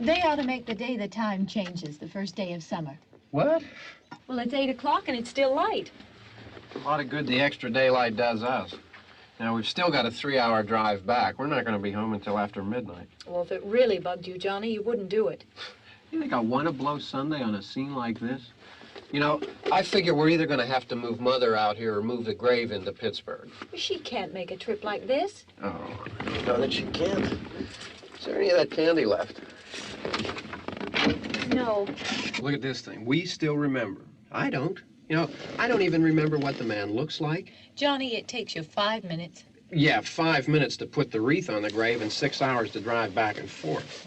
They ought to make the day the time changes, the first day of summer. What? Well, it's 8 o'clock and it's still light. A lot of good the extra daylight does us. Now, we've still got a 3-hour drive back. We're not going to be home until after midnight. Well, if it really bugged you, Johnny, you wouldn't do it. You think I want to blow Sunday on a scene like this? You know, I figure we're either going to have to move Mother out here or move the grave into Pittsburgh. She can't make a trip like this. Oh, I know that she can't. Is there any of that candy left? No. Look at this thing. We still remember. I don't. You know, I don't even remember what the man looks like. Johnny, it takes you 5 minutes. Yeah, 5 minutes to put the wreath on the grave and 6 hours to drive back and forth.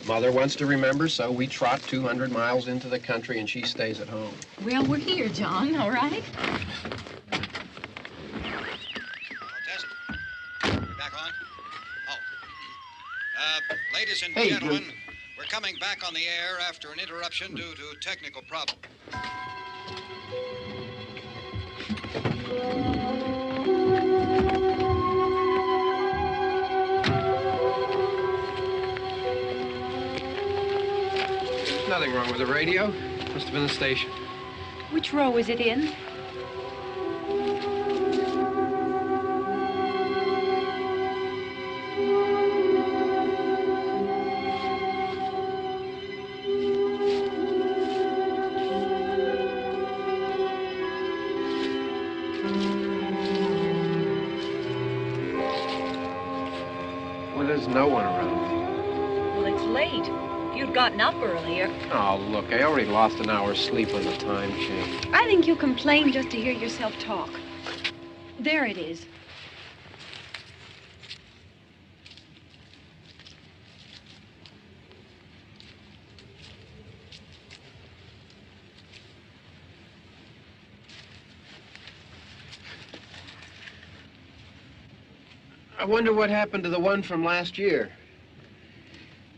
Mother wants to remember, so we trot 200 miles into the country and she stays at home. Well, we're here, John, all right? Tess, we're back on? Oh. Ladies and Hey, gentlemen, we're coming back on the air after an interruption due to technical problem. There's nothing wrong with the radio. Must have been the station. Which row is it in? Well, there's no one around. Well, it's late. If you'd gotten up earlier. Oh, look, I already lost an hour's sleep on the time change. I think you complain just to hear yourself talk. There it is. I wonder what happened to the one from last year.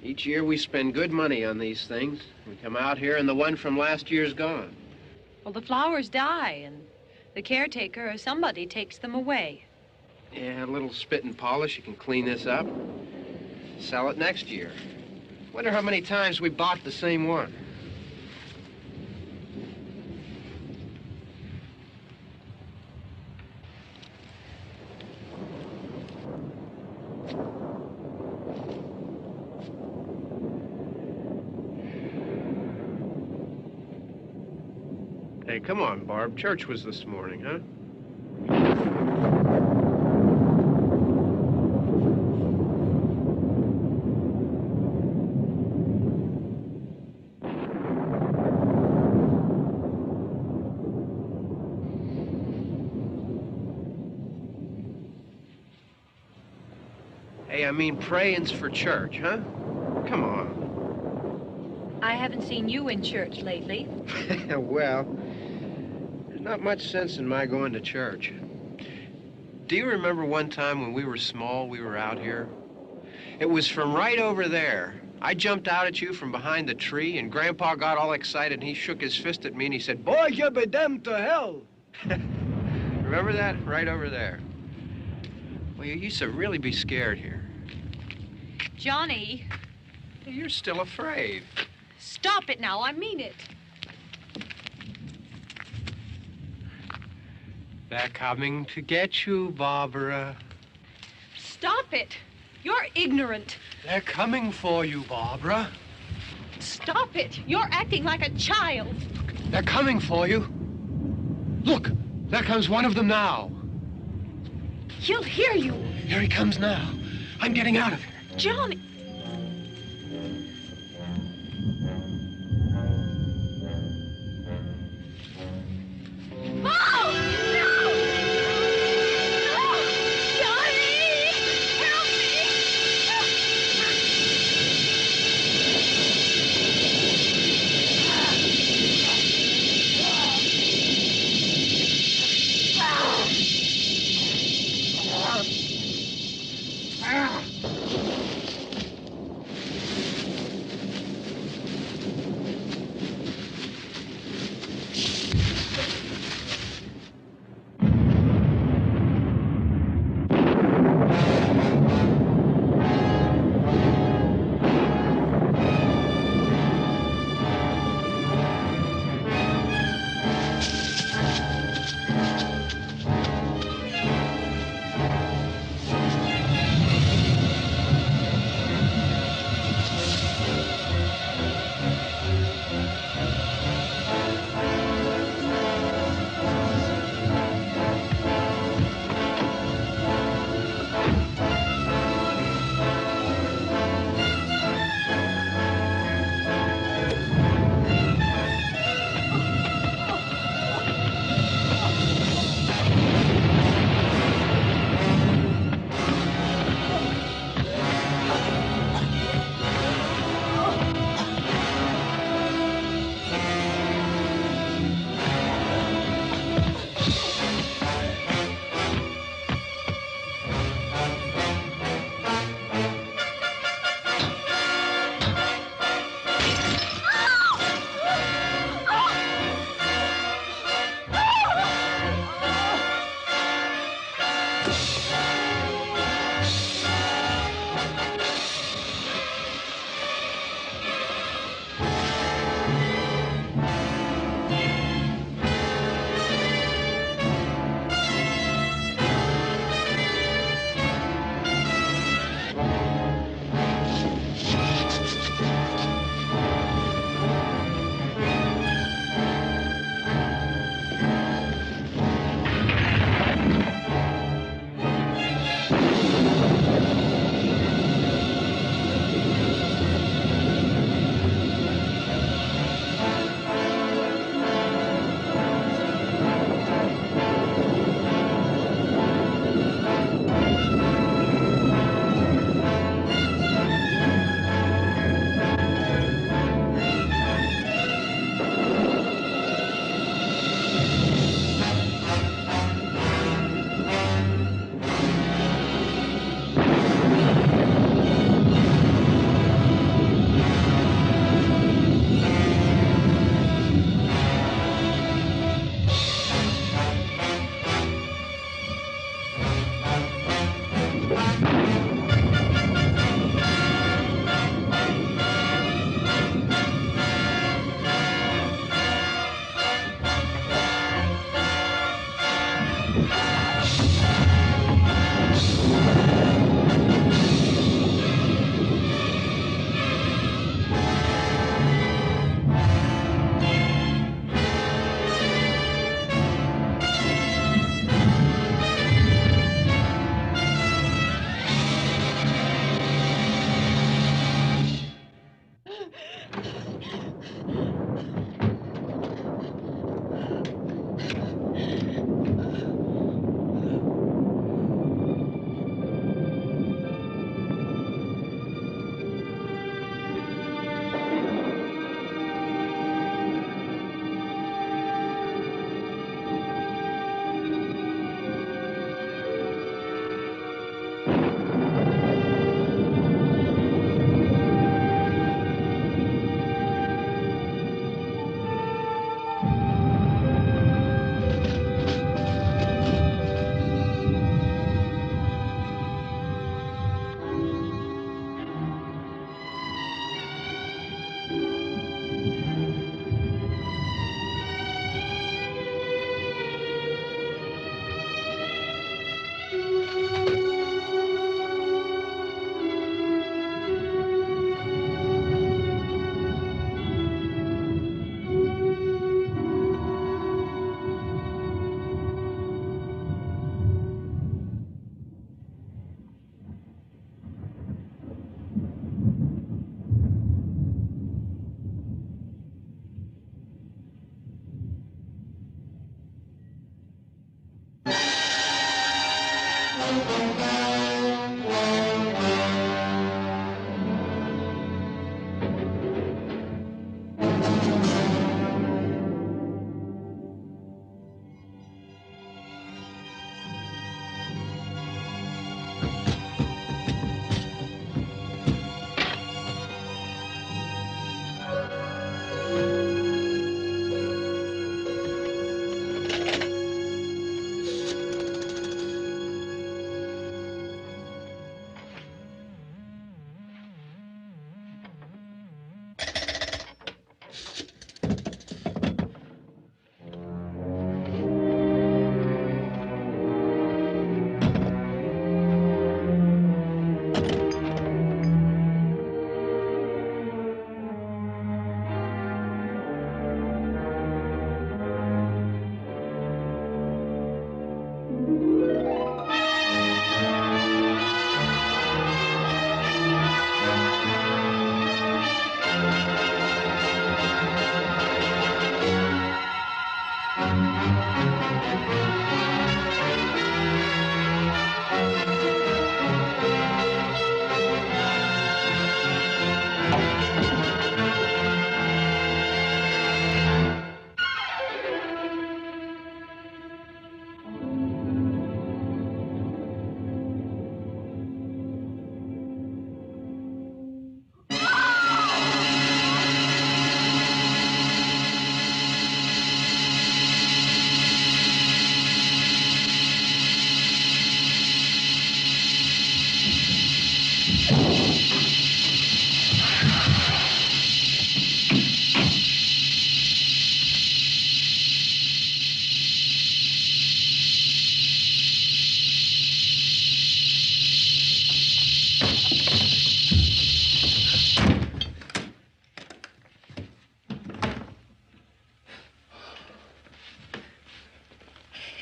Each year we spend good money on these things. We come out here and the one from last year's gone. Well, the flowers die, and the caretaker or somebody takes them away. Yeah, a little spit and polish. You can clean this up. Sell it next year. Wonder how many times we bought the same one. Hey, come on, Barb. Church was this morning, huh? Hey, I mean, praying's for church, huh? Come on. I haven't seen you in church lately. Well, there's not much sense in my going to church. Do you remember one time when we were small, we were out here? It was from right over there. I jumped out at you from behind the tree, and Grandpa got all excited, and he shook his fist at me, and he said, "Boy, you'll be damned to hell." Remember that? Right over there. Well, you used to really be scared here. Johnny, You're still afraid. stop it now. I mean it. They're coming to get you, Barbara. Stop it. You're ignorant. They're coming for you, Barbara. Stop it. You're acting like a child. They're coming for you. Look, there comes one of them now. He'll hear you. Here he comes now. I'm getting out of here. Johnny. Oh! No! No! Johnny! Help me!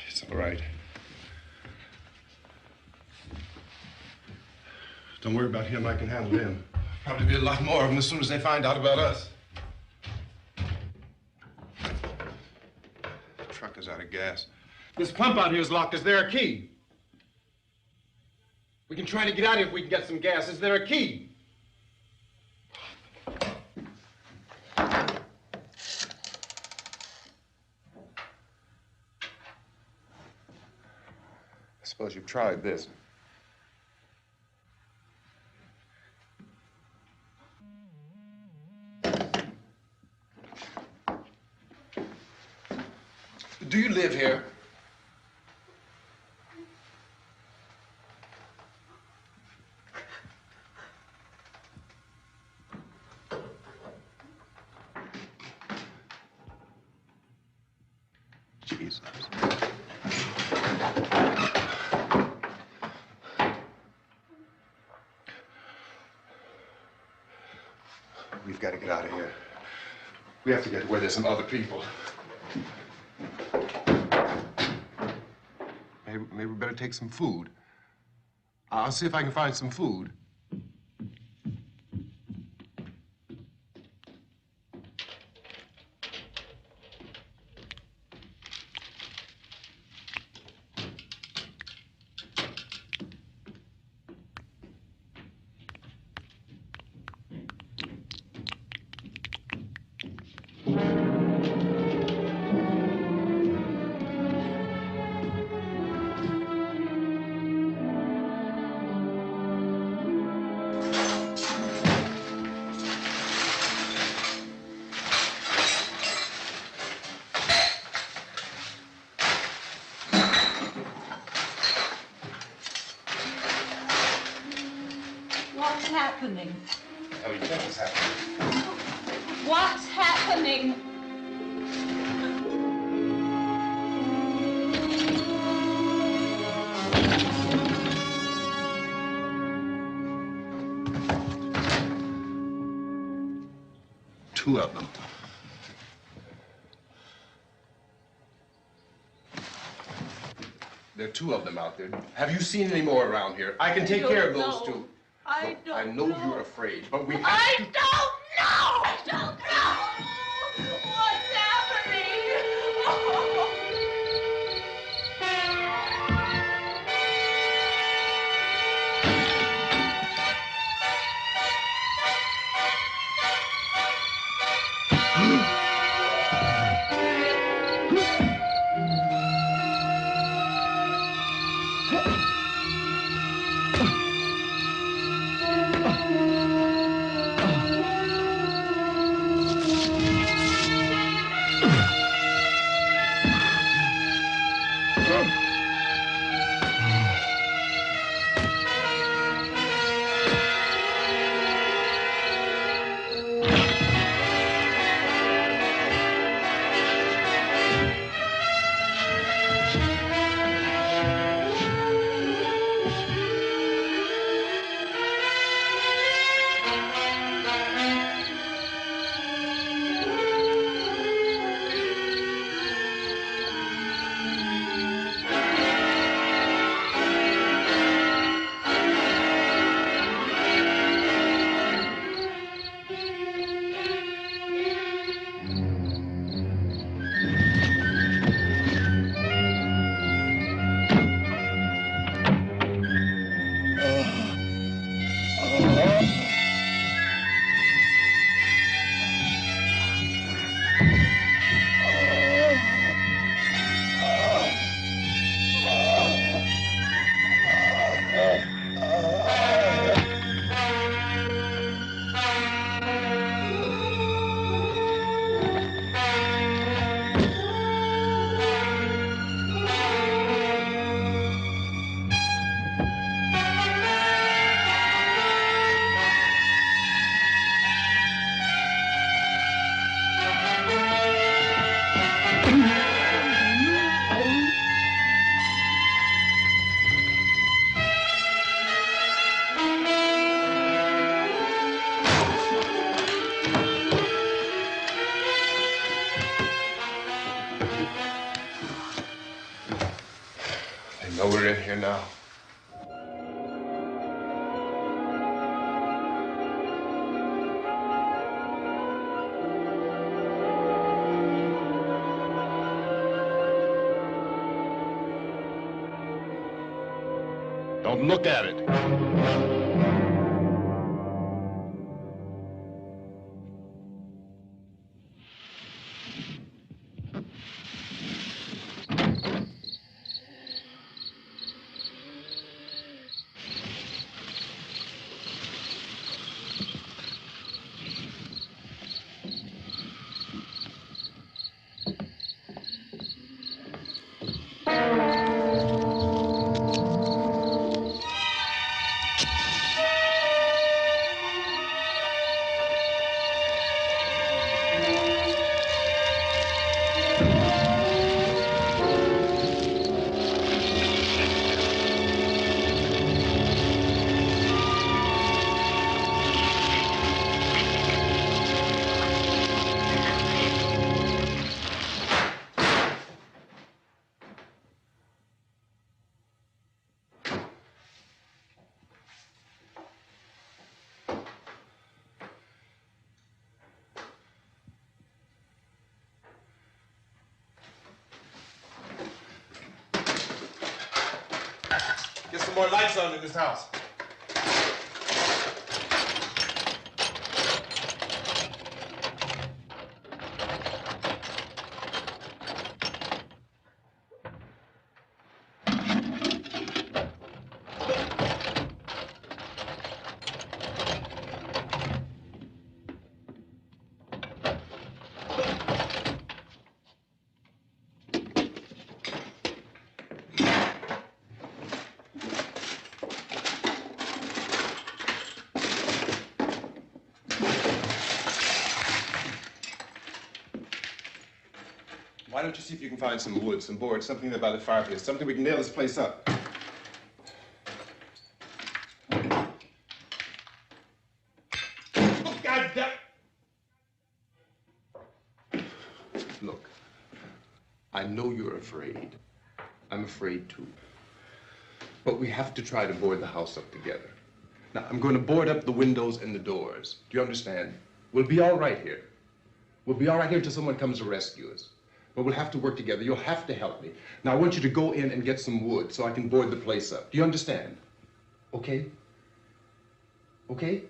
It's all right. Don't worry about him. I can handle him. Probably be a lot more of them as soon as they find out about us. The truck is out of gas. This pump out here is locked. Is there a key? We can try to get out of here if we can get some gas. Is there a key? I suppose you've tried this. Do you live here? Jesus. We've got to get out of here. We have to get where there's some other people. Maybe we better take some food. I'll see if I can find some food. What's happening? How do you think it's happening? What's happening? Two of them. There are two of them out there. Have you seen any more around here? I can take care of those two. I Look, I know you're afraid, but we have I to... don't know! I don't know! What's happening? Oh. here now. Don't look at it. Get some more lights on in this house. Why don't you see if you can find some wood, some board, something there by the fireplace, something we can nail this place up. Oh, God damn! Look, I know you're afraid. I'm afraid too. But we have to try to board the house up together. Now, I'm going to board up the windows and the doors. Do you understand? We'll be all right here. We'll be all right here until someone comes to rescue us. But we'll have to work together. You'll have to help me. Now, I want you to go in and get some wood so I can board the place up. Do you understand? Okay? Okay?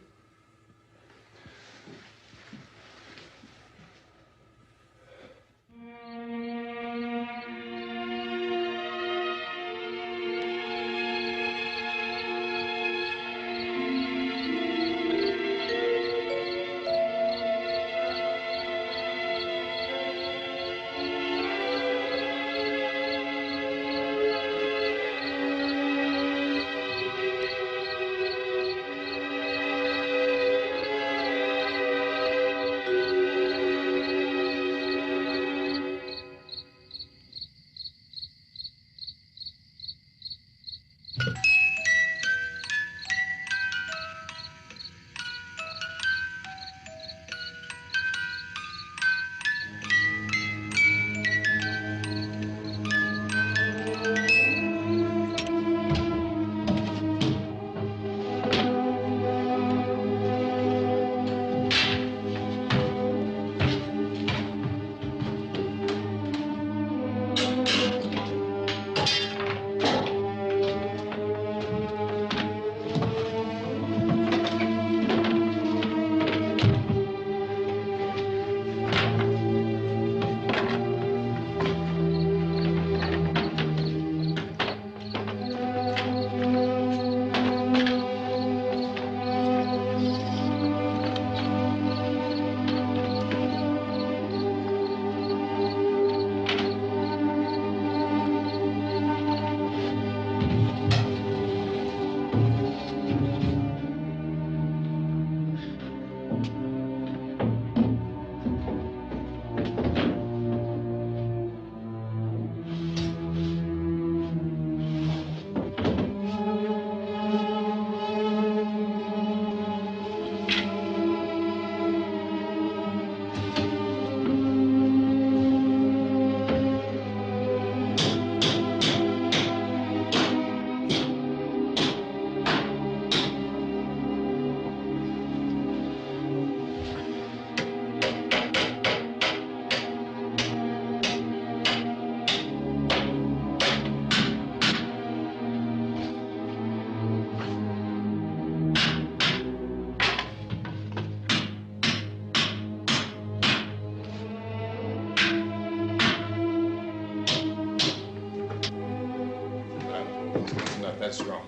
That's wrong.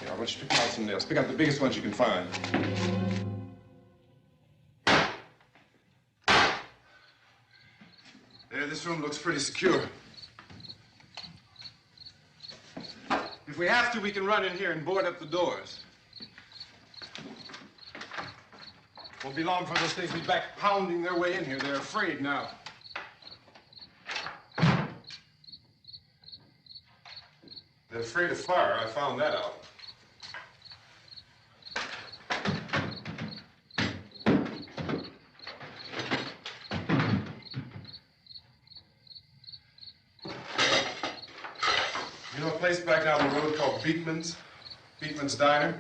Yeah, I want you to pick out some nails. Pick out the biggest ones you can find. There, this room looks pretty secure. If we have to, we can run in here and board up the doors. Won't be long before those things be back pounding their way in here. They're afraid now. They're afraid of fire. I found that out. You know a place back down the road called Beekman's? Beekman's Diner?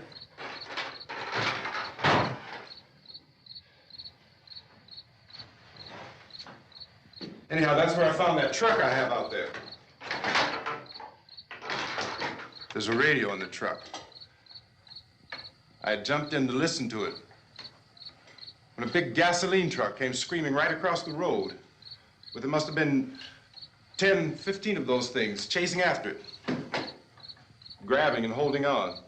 Anyhow, that's where I found that truck I have out there. There's a radio in the truck. I had jumped in to listen to it when a big gasoline truck came screaming right across the road with there must have been 10, 15 of those things chasing after it, grabbing and holding on.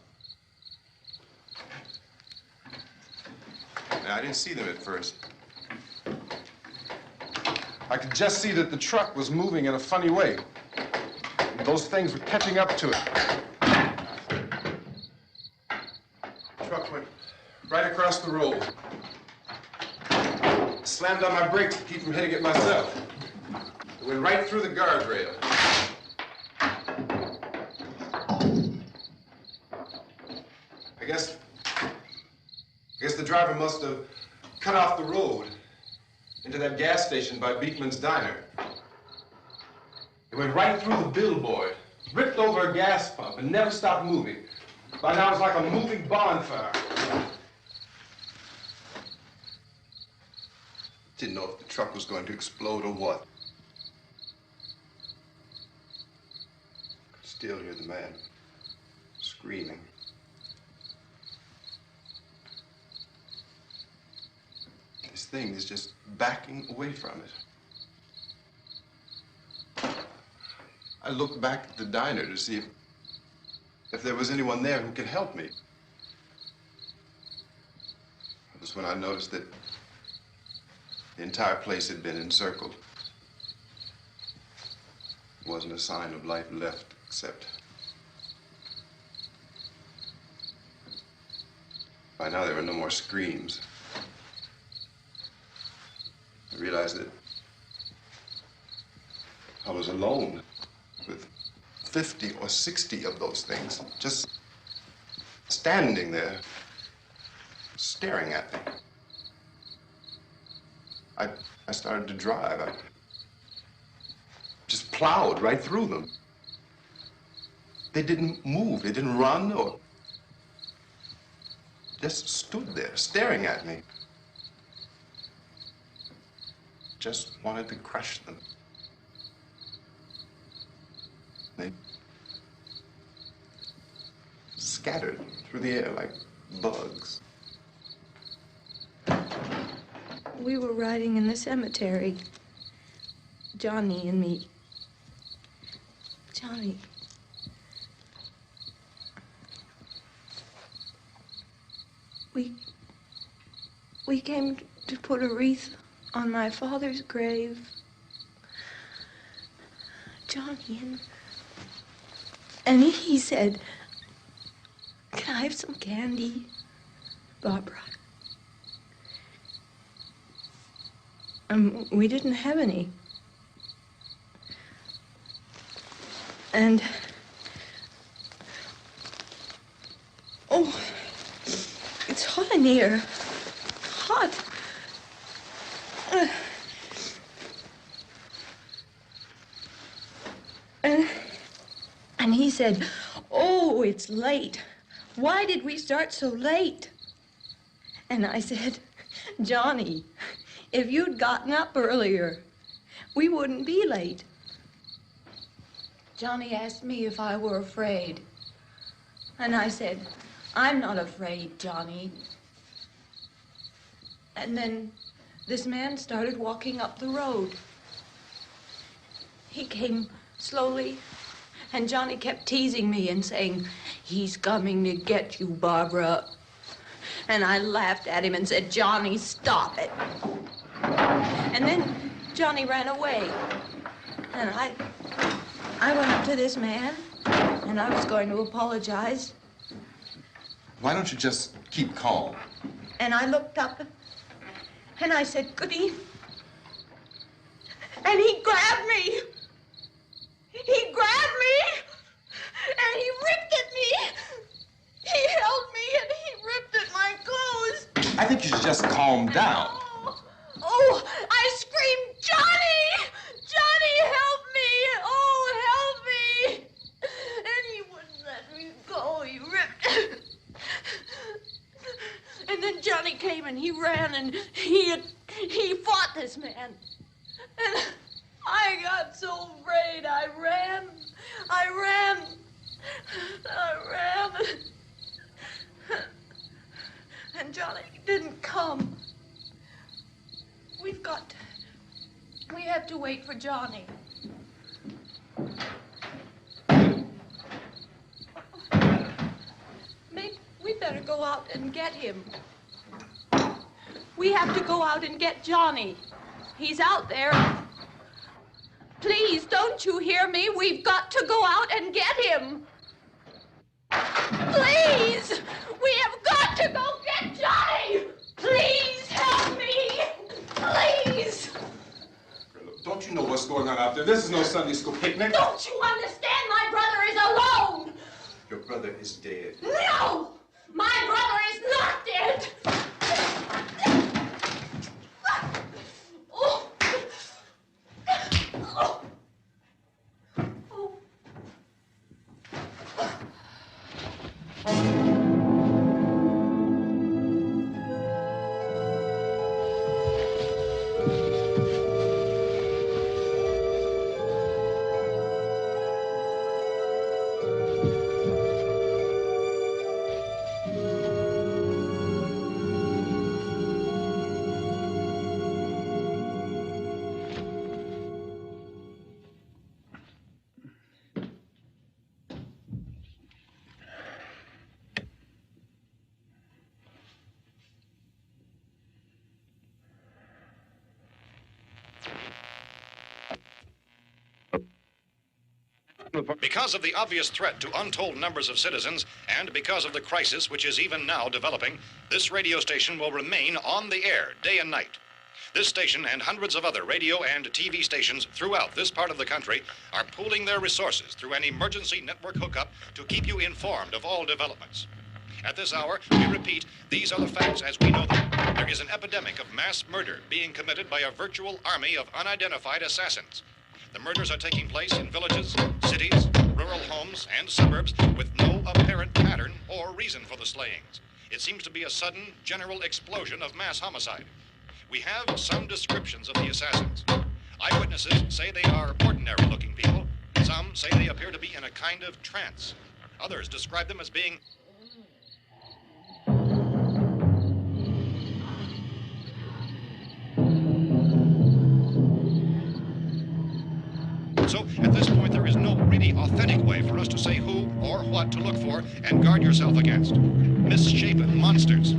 Now, I didn't see them at first. I could just see that the truck was moving in a funny way. Those things were catching up to it. The truck went right across the road. Slammed on my brakes to keep from hitting it myself. It went right through the guardrail. I guess the driver must have cut off the road into that gas station by Beekman's Diner. It went right through the billboard, ripped over a gas pump, and never stopped moving. By now, it was like a moving bonfire. Didn't know if the truck was going to explode or what. Could still hear the man screaming. This thing is just backing away from it. I looked back at the diner to see if there was anyone there who could help me. It was when I noticed that the entire place had been encircled. There wasn't a sign of life left except by now there were no more screams. I realized that I was alone with 50 or 60 of those things, just standing there, staring at me. I started to drive. I just plowed right through them. They didn't move. They didn't run or just stood there, staring at me. Just wanted to crush them. They scattered through the air like bugs. We were riding in the cemetery, Johnny and me. Johnny. We came to put a wreath on my father's grave. Johnny, and he said, "Can I have some candy, Barbara?" We didn't have any. And, oh, it's hot in here. Hot. And he said, "Oh, it's late. Why did we start so late?" And I said, "Johnny, if you'd gotten up earlier, we wouldn't be late." Johnny asked me if I were afraid. And I said, "I'm not afraid, Johnny." And then this man started walking up the road. He came slowly And Johnny kept teasing me and saying, "He's coming to get you, Barbara." And I laughed at him and said, "Johnny, stop it." And then Johnny ran away. And I went up to this man, and I was going to apologize. Why don't you just keep calm? And I looked up, and I said, "Good evening." And he grabbed me. He grabbed me, and he ripped at me. He held me, and he ripped at my clothes. I think you should just calm down. Oh, I screamed, "Johnny! Johnny, help me! Oh, help me!" And he wouldn't let me go. He ripped. And then Johnny came and he ran and he fought this man. And I got so afraid. I ran. And Johnny didn't come. We have to wait for Johnny. Maybe we better go out and get him. We have to go out and get Johnny. He's out there. Please, don't you hear me? We've got to go out and get him. Please! We have got to go get Johnny! Please help me! Please! Don't you know what's going on out there? This is no Sunday school picnic. Don't you understand? My brother is alone! Your brother is dead. No! My brother is not dead! Oh. Oh. Because of the obvious threat to untold numbers of citizens, and because of the crisis which is even now developing, this radio station will remain on the air day and night. This station and hundreds of other radio and TV stations throughout this part of the country are pooling their resources through an emergency network hookup to keep you informed of all developments. At this hour, we repeat, these are the facts as we know them. There is an epidemic of mass murder being committed by a virtual army of unidentified assassins. The murders are taking place in villages, cities, rural homes, and suburbs with no apparent pattern or reason for the slayings. It seems to be a sudden, general explosion of mass homicide. We have some descriptions of the assassins. Eyewitnesses say they are ordinary-looking people. Some say they appear to be in a kind of trance. Others describe them as being So, at this point, there is no really authentic way for us to say who or what to look for and guard yourself against. Misshapen monsters.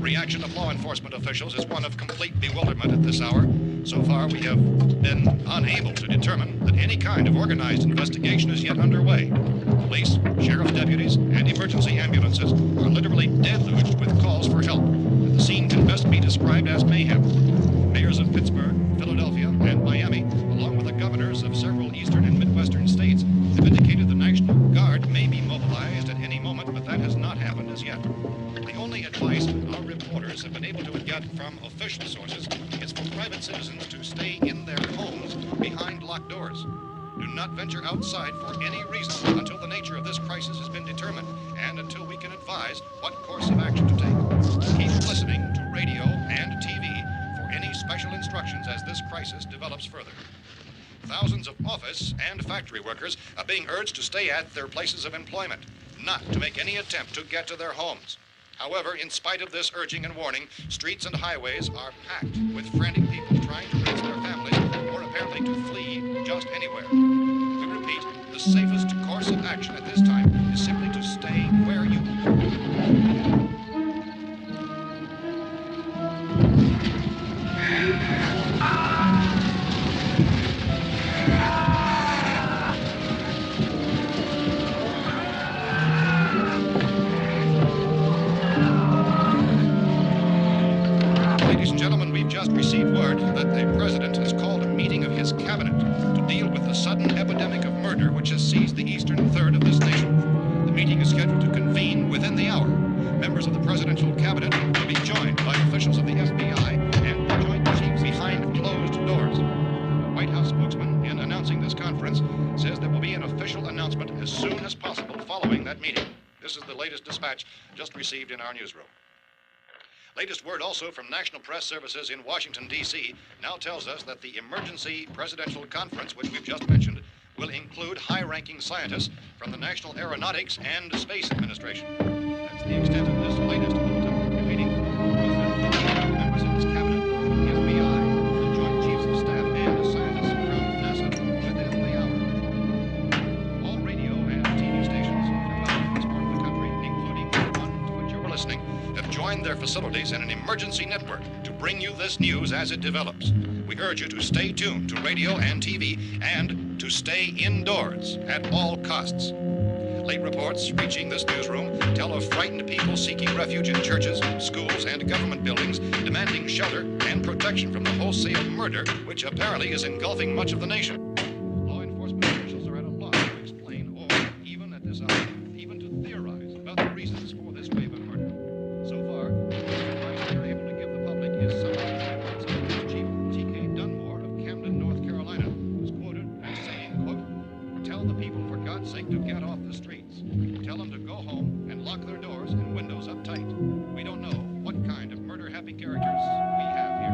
Reaction of law enforcement officials is one of complete bewilderment at this hour. So far, we have been unable to determine that any kind of organized investigation is yet underway. Police, sheriff deputies, and emergency ambulances are literally deluged with calls for help. The scene can best be described as mayhem. Mayors of Pittsburgh, Philadelphia, and Miami, along with the governors of several eastern and midwestern states, have indicated the National Guard may be mobilized at any moment, but that has not happened as yet. The only advice our reporters have been able to get from official sources is for private citizens to stay in their homes behind locked doors. Do not venture outside for any reason until the nature of this crisis has been determined and until we can advise what course of action to take. Keep listening to radio and TV for any special instructions as this crisis develops further. Thousands of office and factory workers are being urged to stay at their places of employment, not to make any attempt to get to their homes. However, in spite of this urging and warning, streets and highways are packed with frantic people trying to reach their families or apparently to flee just anywhere. We repeat, repeat, the safest course of action at this time is simply to stay where you are. Ladies and gentlemen, we've just received word that the president has called a meeting of his cabinet to deal with the sudden epidemic of murder which has seized the eastern third of this nation. The meeting is scheduled to convene within the hour. Members of the presidential cabinet will be joined by officials of the FBI and the Joint Chiefs behind closed doors. The White House spokesman, in announcing this conference, says there will be an official announcement as soon as possible following that meeting. This is the latest dispatch just received in our newsroom. Latest word also from National Press Services in Washington, D.C. now tells us that the emergency presidential conference, which we've just mentioned, will include high-ranking scientists from the National Aeronautics and Space Administration. That's the extent of this latest bulletin. Repeating, the President, members of his cabinet, the FBI, the Joint Chiefs of Staff, and scientists from NASA within the hour. All radio and TV stations throughout this part of the country, including the one to which you're listening, have joined their facilities in an emergency network to bring you this news as it develops. We urge you to stay tuned to radio and TV and to stay indoors at all costs. Late reports reaching this newsroom tell of frightened people seeking refuge in churches, schools, and government buildings, demanding shelter and protection from the wholesale murder which apparently is engulfing much of the nation. Law enforcement officials are at a loss to explain or, even at this hour, even to theorize about the reasons for this wave of murder. So far, the advice they're able to give the public is summary statements of Police Chief T.K. Dunmore of Camden, North Carolina, who's quoted as saying, quote, "Tell the people, for God's sake, to get off the streets. Tell them to go home and lock their doors and windows up tight. We don't know what kind of murder-happy characters we have here."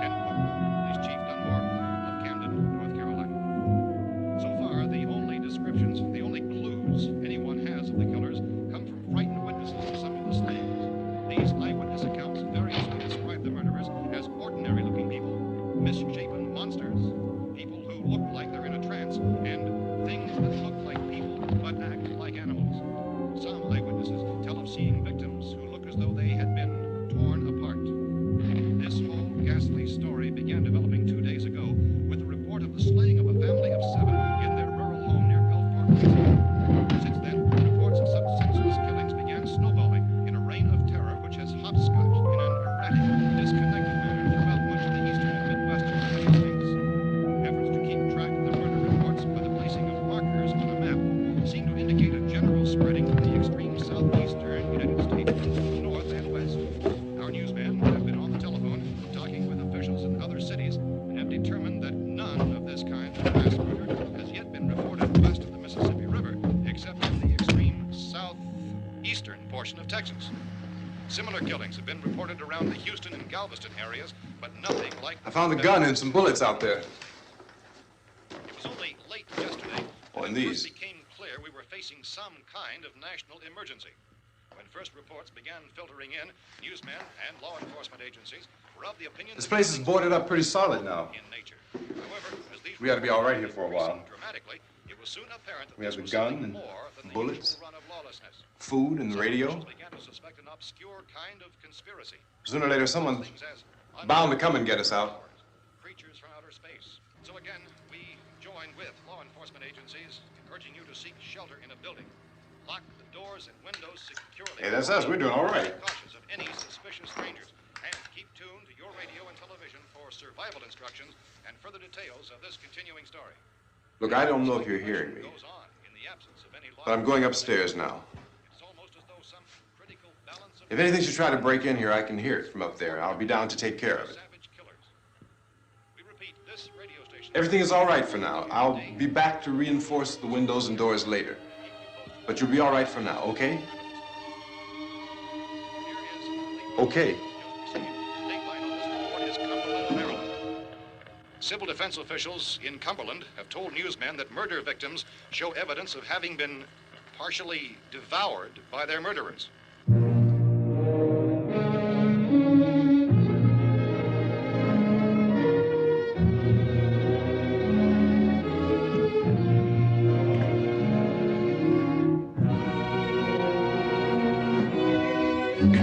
End quote. Police Chief Dunmore of Camden, North Carolina. So far, the only descriptions, the only clues anyone has of the killers come from frightened witnesses of some of the slayings. These eyewitness accounts variously describe the murderers as ordinary-looking people, misshapen monsters, people who look like they're in a trance, and things that look like people but act like animals. Some eyewitnesses tell of seeing victims who look as though they had been torn apart. This whole ghastly story began developing 2 days ago with the report of the slaying of a family of 7 in their rural home near Gulfport, Louisiana. Since then, reports of such senseless killings began snowballing in a reign of terror which has hopscotched in an erratic, disconnected manner throughout much of the eastern and midwestern United States. Efforts to keep track of the murder reports by the placing of markers on a map seem to indicate a general spreading from the extreme southeastern United States to the north and west. Our newsmen have been on the telephone talking with officials in other cities and have determined that none of this kind of mass murder has yet been reported west of the Mississippi River, except in the extreme southeastern portion of Texas. Similar killings have been reported around the Houston and Galveston areas, but nothing like... I found a gun and some bullets out there. It was only late yesterday Oh, that and it these. first became clear we were facing some kind of national emergency. When first reports began filtering in, newsmen and law enforcement agencies were of the opinion... This place is boarded up pretty solid now. ...in nature. However, as these We ought to be all right here for a while. dramatically, it was soon apparent that We have this the was gun something and more than the bullets, usual run of lawlessness. food and the Some radio. officials began to suspect an obscure kind of conspiracy. Sooner or later, someone's Things as bound to come and get us out. creatures from outer space. So again, we join with law enforcement agencies urging you to seek shelter in a building. Lock the doors and windows securely. Hey, that's us. We're doing all right. Be cautious of any suspicious strangers. And keep tuned to your radio and television for survival instructions and further details of this continuing story. Look, I don't know if you're hearing me, Goes on in the absence of any law. but I'm going upstairs now. It's almost as though some critical balance of If anything should try to break in here, I can hear it from up there. I'll be down to take care of it. savage killers. We repeat, this radio station... Everything is all right for now. I'll be back to reinforce the windows and doors later. But you'll be all right for now, okay? Okay. Civil defense officials in Cumberland have told newsmen that murder victims show evidence of having been partially devoured by their murderers. Consistent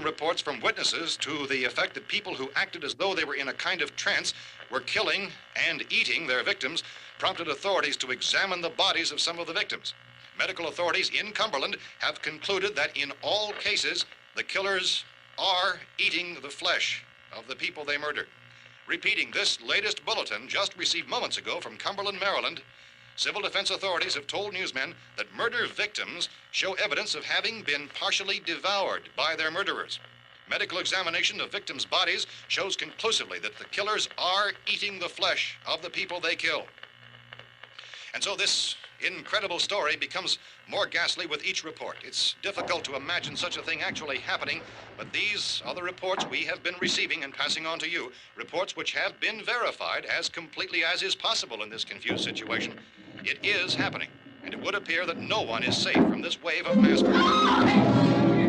reports from witnesses to the effect that people who acted as though they were in a kind of trance were killing and eating their victims prompted authorities to examine the bodies of some of the victims. Medical authorities in Cumberland have concluded that in all cases, the killers are eating the flesh of the people they murdered. Repeating this latest bulletin just received moments ago from Cumberland, Maryland, civil defense authorities have told newsmen that murder victims show evidence of having been partially devoured by their murderers. Medical examination of victims' bodies shows conclusively that the killers are eating the flesh of the people they kill. And so this incredible story becomes more ghastly with each report. It's difficult to imagine such a thing actually happening, but these are the reports we have been receiving and passing on to you, reports which have been verified as completely as is possible in this confused situation. It is happening, and it would appear that no one is safe from this wave of mass murder.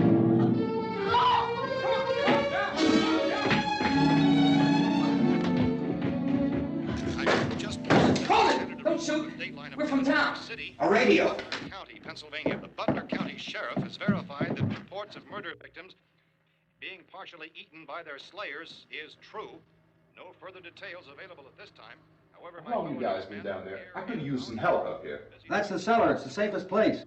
Don't shoot. We're from town. A radio. County, Pennsylvania. The Butler County Sheriff has verified that reports of murder victims being partially eaten by their slayers is true. No further details available at this time. However, How long you guys been down there? I could use some help up here. That's the cellar. It's the safest place.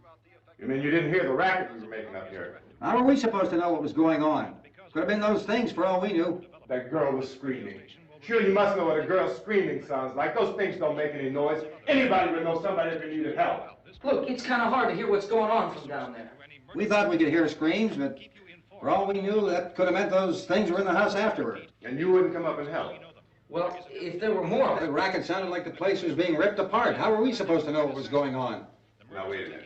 You mean you didn't hear the racket we were making up here? How were we supposed to know what was going on? Could have been those things for all we knew. That girl was screaming. Sure, you must know what a girl screaming sounds like. Those things don't make any noise. Anybody would know somebody if they needed help. Look, it's kind of hard to hear what's going on from down there. We thought we could hear screams, but for all we knew, that could have meant those things were in the house afterward. And you wouldn't come up and help? Well, if there were more... The racket sounded like the place was being ripped apart. How were we supposed to know what was going on? Now, wait a minute.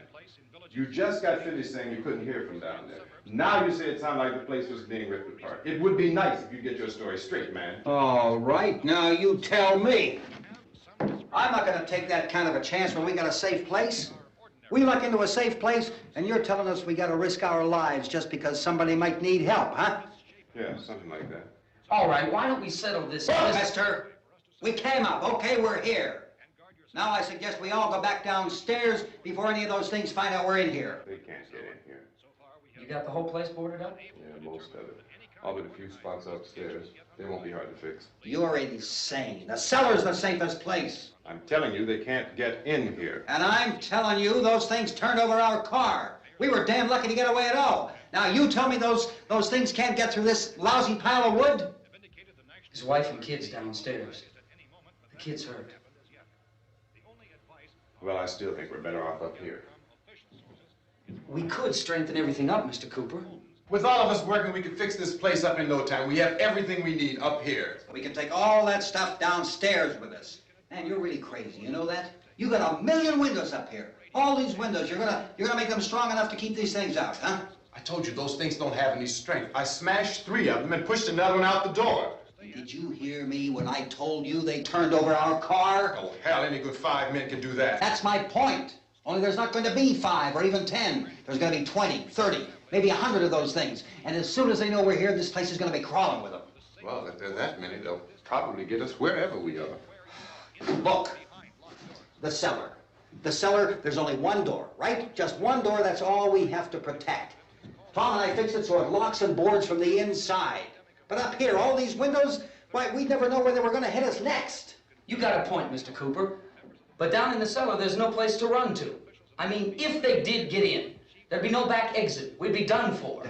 You just got finished saying you couldn't hear from down there. Now you say it sounded like the place was being ripped apart. It would be nice if you get your story straight, man. All right, now you tell me. I'm not going to take that kind of a chance when we got a safe place. We luck into a safe place, and you're telling us we got to risk our lives just because somebody might need help, huh? Yeah, something like that. All right, why don't we settle this? Look, mister, we came up. Okay, we're here. Now I suggest we all go back downstairs before any of those things find out we're in here. They can't get in here. You got the whole place boarded up? Yeah, most of it. All but a few spots upstairs. They won't be hard to fix. You're insane. The cellar's the safest place. I'm telling you, they can't get in here. And I'm telling you, those things turned over our car. We were damn lucky to get away at all. Now you tell me those things can't get through this lousy pile of wood? His wife and kids downstairs. The kid's hurt. Well, I still think we're better off up here. We could strengthen everything up, Mr. Cooper. With all of us working, we could fix this place up in no time. We have everything we need up here. We can take all that stuff downstairs with us. Man, you're really crazy, you know that? You got 1 million windows up here. All these windows, you're gonna make them strong enough to keep these things out, huh? I told you those things don't have any strength. I smashed 3 of them and pushed another one out the door. Did you hear me when I told you they turned over our car? Oh, hell, any good 5 men can do that. That's my point. Only there's not going to be 5 or even 10. There's going to be 20, 30, maybe 100 of those things. And as soon as they know we're here, this place is going to be crawling with them. Well, if there are that many, they'll probably get us wherever we are. Look, the cellar. The cellar, there's only one door, right? Just one door, that's all we have to protect. Tom and I fixed it so it locks and boards from the inside. But up here, all these windows, why, we'd never know where they were going to hit us next. You got a point, Mr. Cooper. But down in the cellar, there's no place to run to. I mean, if they did get in, there'd be no back exit. We'd be done for.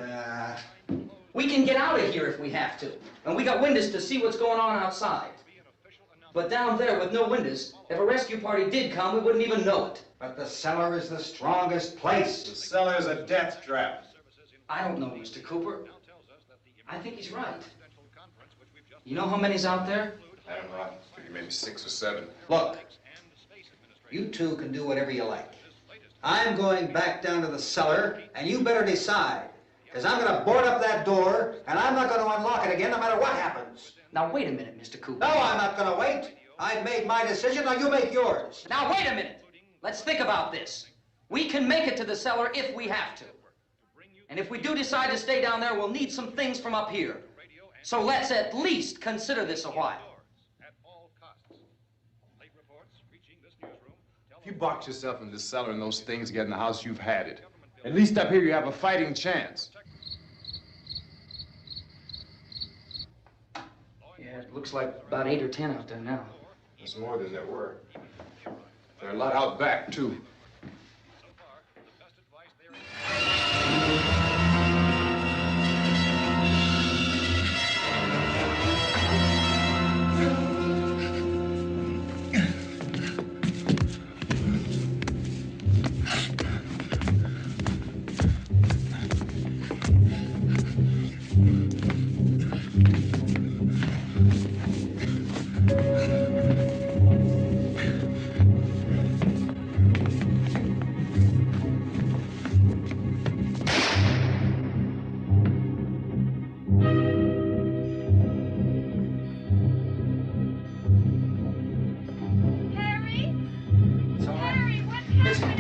We can get out of here if we have to. And we got windows to see what's going on outside. But down there with no windows, if a rescue party did come, we wouldn't even know it. But the cellar is the strongest place. The cellar's a death trap. I don't know, Mr. Cooper. I think he's right. You know how many's out there? I don't know. I figure maybe 6 or 7. Look, you two can do whatever you like. I'm going back down to the cellar, and you better decide. Because I'm going to board up that door, and I'm not going to unlock it again no matter what happens. Now, wait a minute, Mr. Cooper. No, I'm not going to wait. I've made my decision, now you make yours. Now, wait a minute. Let's think about this. We can make it to the cellar if we have to. And if we do decide to stay down there, we'll need some things from up here. So let's at least consider this a while. If you box yourself in the cellar and those things get in the house, you've had it. At least up here you have a fighting chance. Yeah, it looks like about 8 or 10 out there now. There's more than there were. There are a lot out back, too.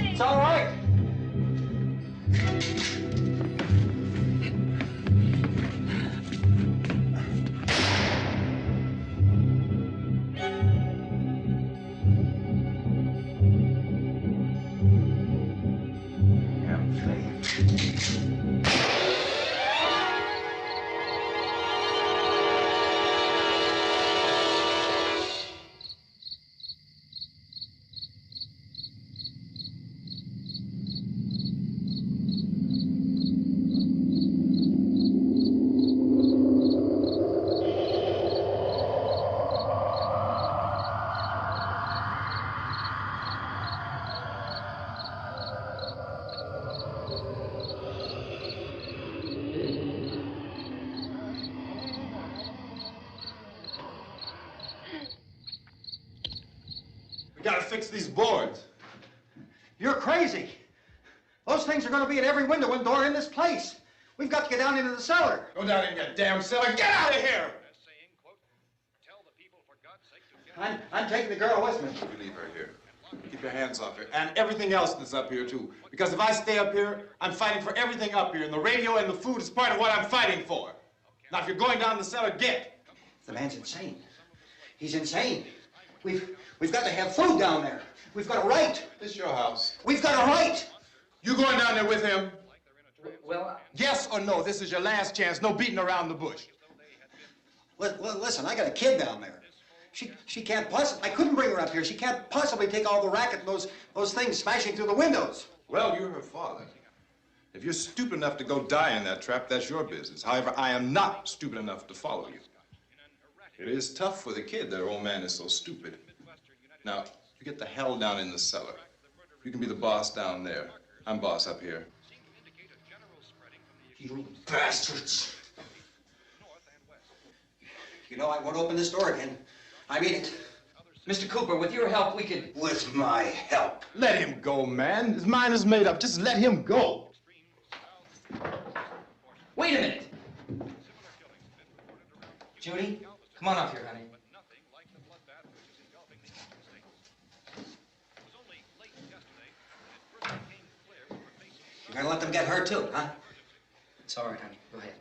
It's all right. We gotta fix these boards. You're crazy. Those things are going to be at every window and door in this place. We've got to get down into the cellar. Go down in your damn cellar. Get out of here! I'm taking the girl with me. You leave her here. Keep your hands off her. And everything else that's up here, too. Because if I stay up here, I'm fighting for everything up here. And the radio and the food is part of what I'm fighting for. Now, if you're going down the cellar, get. The man's insane. He's insane. We've got to have food down there. We've got a right. This is your house. We've got a right. You going down there with him? Well, Yes or no? This is your last chance. No beating around the bush. Listen, I got a kid down there. She can't possibly, I couldn't bring her up here. She can't possibly take all the racket and those things smashing through the windows. Well, you're her father. If you're stupid enough to go die in that trap, that's your business. However, I am not stupid enough to follow you. It is tough for the kid that her old man is so stupid. Now, you get the hell down in the cellar. You can be the boss down there. I'm boss up here. You bastards. You know, I won't open this door again. I mean it. Mr. Cooper, with your help, we could... With my help. Let him go, man. His mind is made up. Just let him go. Wait a minute. Judy, come on up here, honey. You're gonna let them get hurt too, huh? It's all right, honey. Go ahead.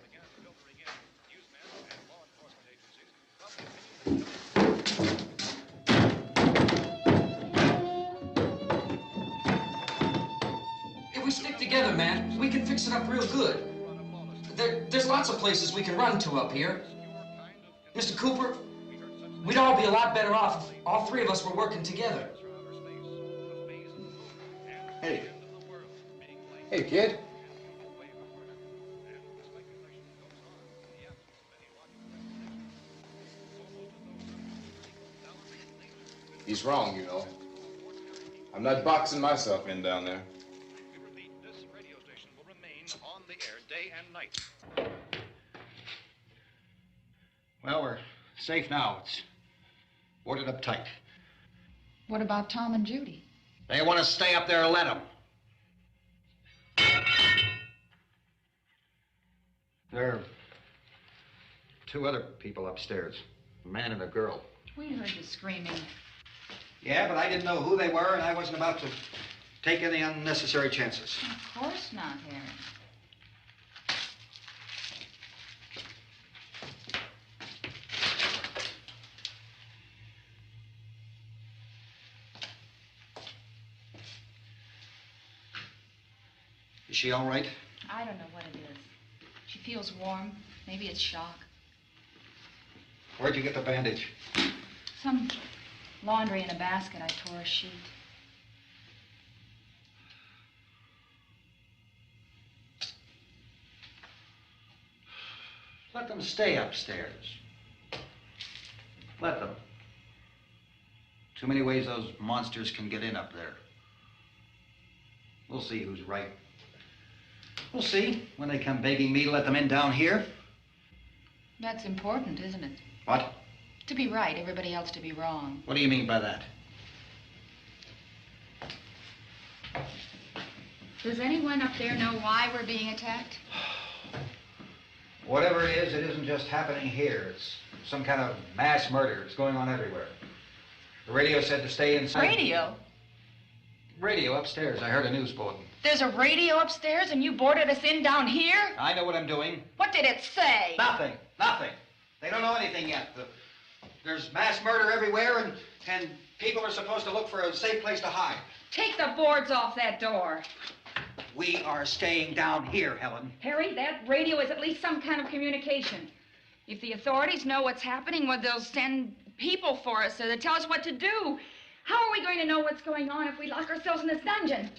If we stick together, man, we can fix it up real good. There's lots of places we can run to up here. Mr. Cooper, we'd all be a lot better off if all three of us were working together. Hey. Hey, kid. He's wrong, you know. I'm not boxing myself in down there. This radio station will remain on the air day and night. Well, we're safe now. It's boarded up tight. What about Tom and Judy? They want to stay up there, let them. There are two other people upstairs, a man and a girl. We heard the screaming. Yeah, but I didn't know who they were, and I wasn't about to take any unnecessary chances. Of course not, Harry. Is she all right? I don't know what it is. She feels warm. Maybe it's shock. Where'd you get the bandage? Some laundry in a basket. I tore a sheet. Let them stay upstairs. Let them. Too many ways those monsters can get in up there. We'll see who's right. We'll see when they come begging me to let them in down here. That's important, isn't it? What? To be right, everybody else to be wrong. What do you mean by that? Does anyone up there know why we're being attacked? Whatever it isn't just happening here. It's some kind of mass murder. It's going on everywhere. The radio said to stay inside. Radio? Radio upstairs. I heard a news bulletin. There's a radio upstairs and you boarded us in down here? I know what I'm doing. What did it say? Nothing. Nothing. They don't know anything yet. There's mass murder everywhere, and people are supposed to look for a safe place to hide. Take the boards off that door. We are staying down here, Helen. Harry, that radio is at least some kind of communication. If the authorities know what's happening, well, they'll send people for us so they'll tell us what to do. How are we going to know what's going on if we lock ourselves in this dungeon?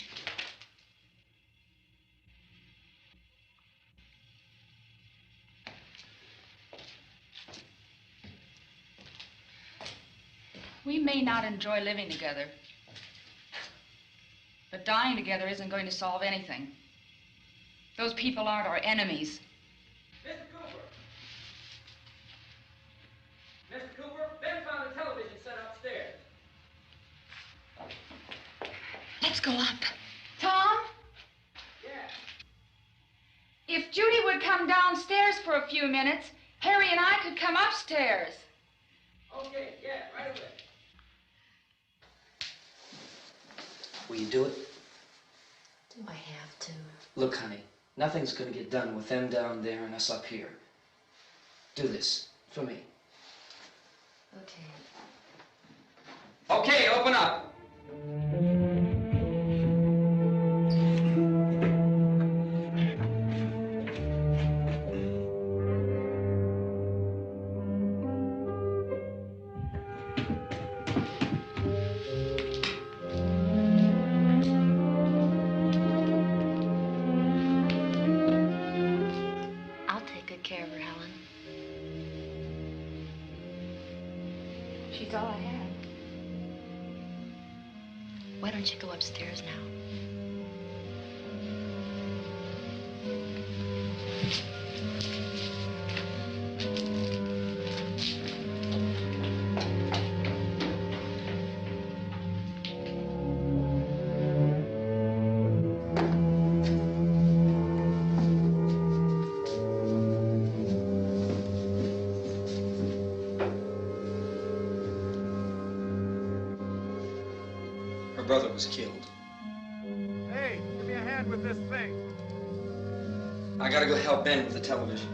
We may not enjoy living together, but dying together isn't going to solve anything. Those people aren't our enemies. Mr. Cooper! Mr. Cooper, Ben found a television set upstairs. Let's go up. Tom? Yeah. If Judy would come downstairs for a few minutes, Harry and I could come upstairs. Okay, yeah, right away. Will you do it? Do I have to? Look, honey, nothing's gonna get done with them down there and us up here. Do this for me. Okay. Okay, open up. I'll take good care of her, Helen. She's all I have. Why don't you go upstairs now? Her brother was killed. Hey, give me a hand with this thing. I gotta go help Ben with the television.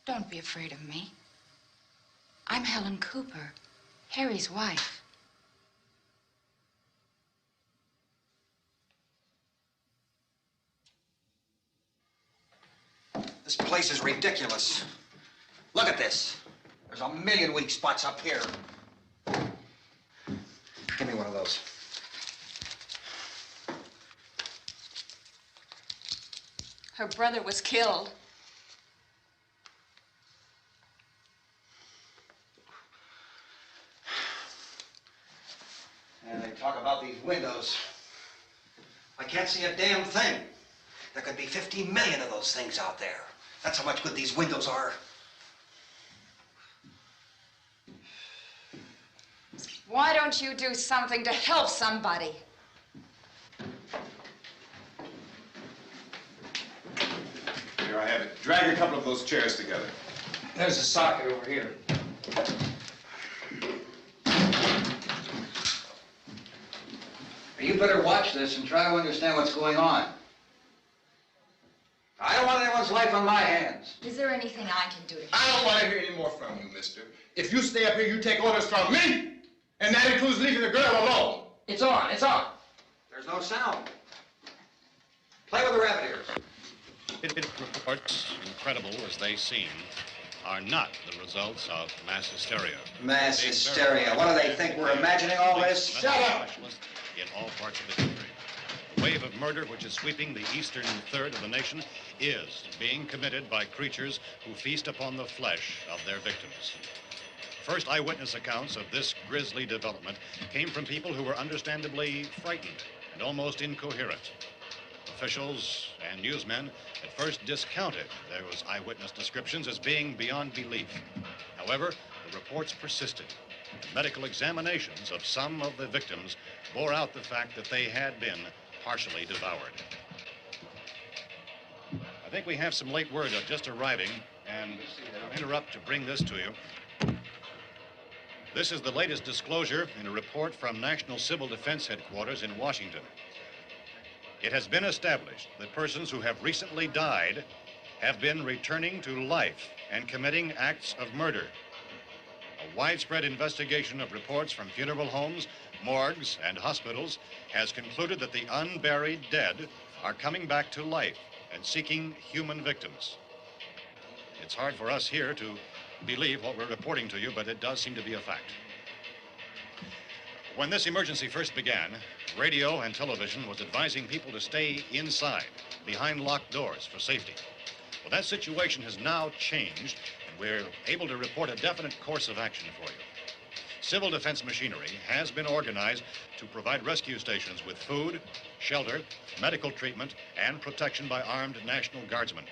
Don't be afraid of me. I'm Helen Cooper, Harry's wife. This place is ridiculous. Look at this. There's a million weak spots up here. windows. Her brother was killed. And they talk about these windows. I can't see a damn thing. There could be 15 million of those things out there. That's how much good these windows are. Why don't you do something to help somebody? Here I have it. Drag a couple of those chairs together. There's a socket over here. You better watch this and try to understand what's going on. I don't want anyone's life on my hands. Is there anything I can do to help? I don't want to hear any more from you, mister. If you stay up here, you take orders from me. And that includes leaving the girl alone. It's on, it's on. There's no sound. Play with the rabbit ears. Reports, incredible as they seem, are not the results of mass hysteria. Mass hysteria. What do they think? We're imagining all this? Shut up! In all parts of the country. The wave of murder which is sweeping the eastern third of the nation is being committed by creatures who feast upon the flesh of their victims. First eyewitness accounts of this grisly development came from people who were understandably frightened and almost incoherent. Officials and newsmen at first discounted those eyewitness descriptions as being beyond belief. However, the reports persisted. And medical examinations of some of the victims bore out the fact that they had been partially devoured. I think we have some late word just arriving, and I'll interrupt to bring this to you. This is the latest disclosure in a report from National Civil Defense Headquarters in Washington. It has been established that persons who have recently died have been returning to life and committing acts of murder. A widespread investigation of reports from funeral homes, morgues, and hospitals has concluded that the unburied dead are coming back to life and seeking human victims. It's hard for us here to believe what we're reporting to you, but it does seem to be a fact. When this emergency first began, radio and television was advising people to stay inside, behind locked doors for safety. Well, that situation has now changed, and we're able to report a definite course of action for you. Civil defense machinery has been organized to provide rescue stations with food, shelter, medical treatment, and protection by armed National Guardsmen.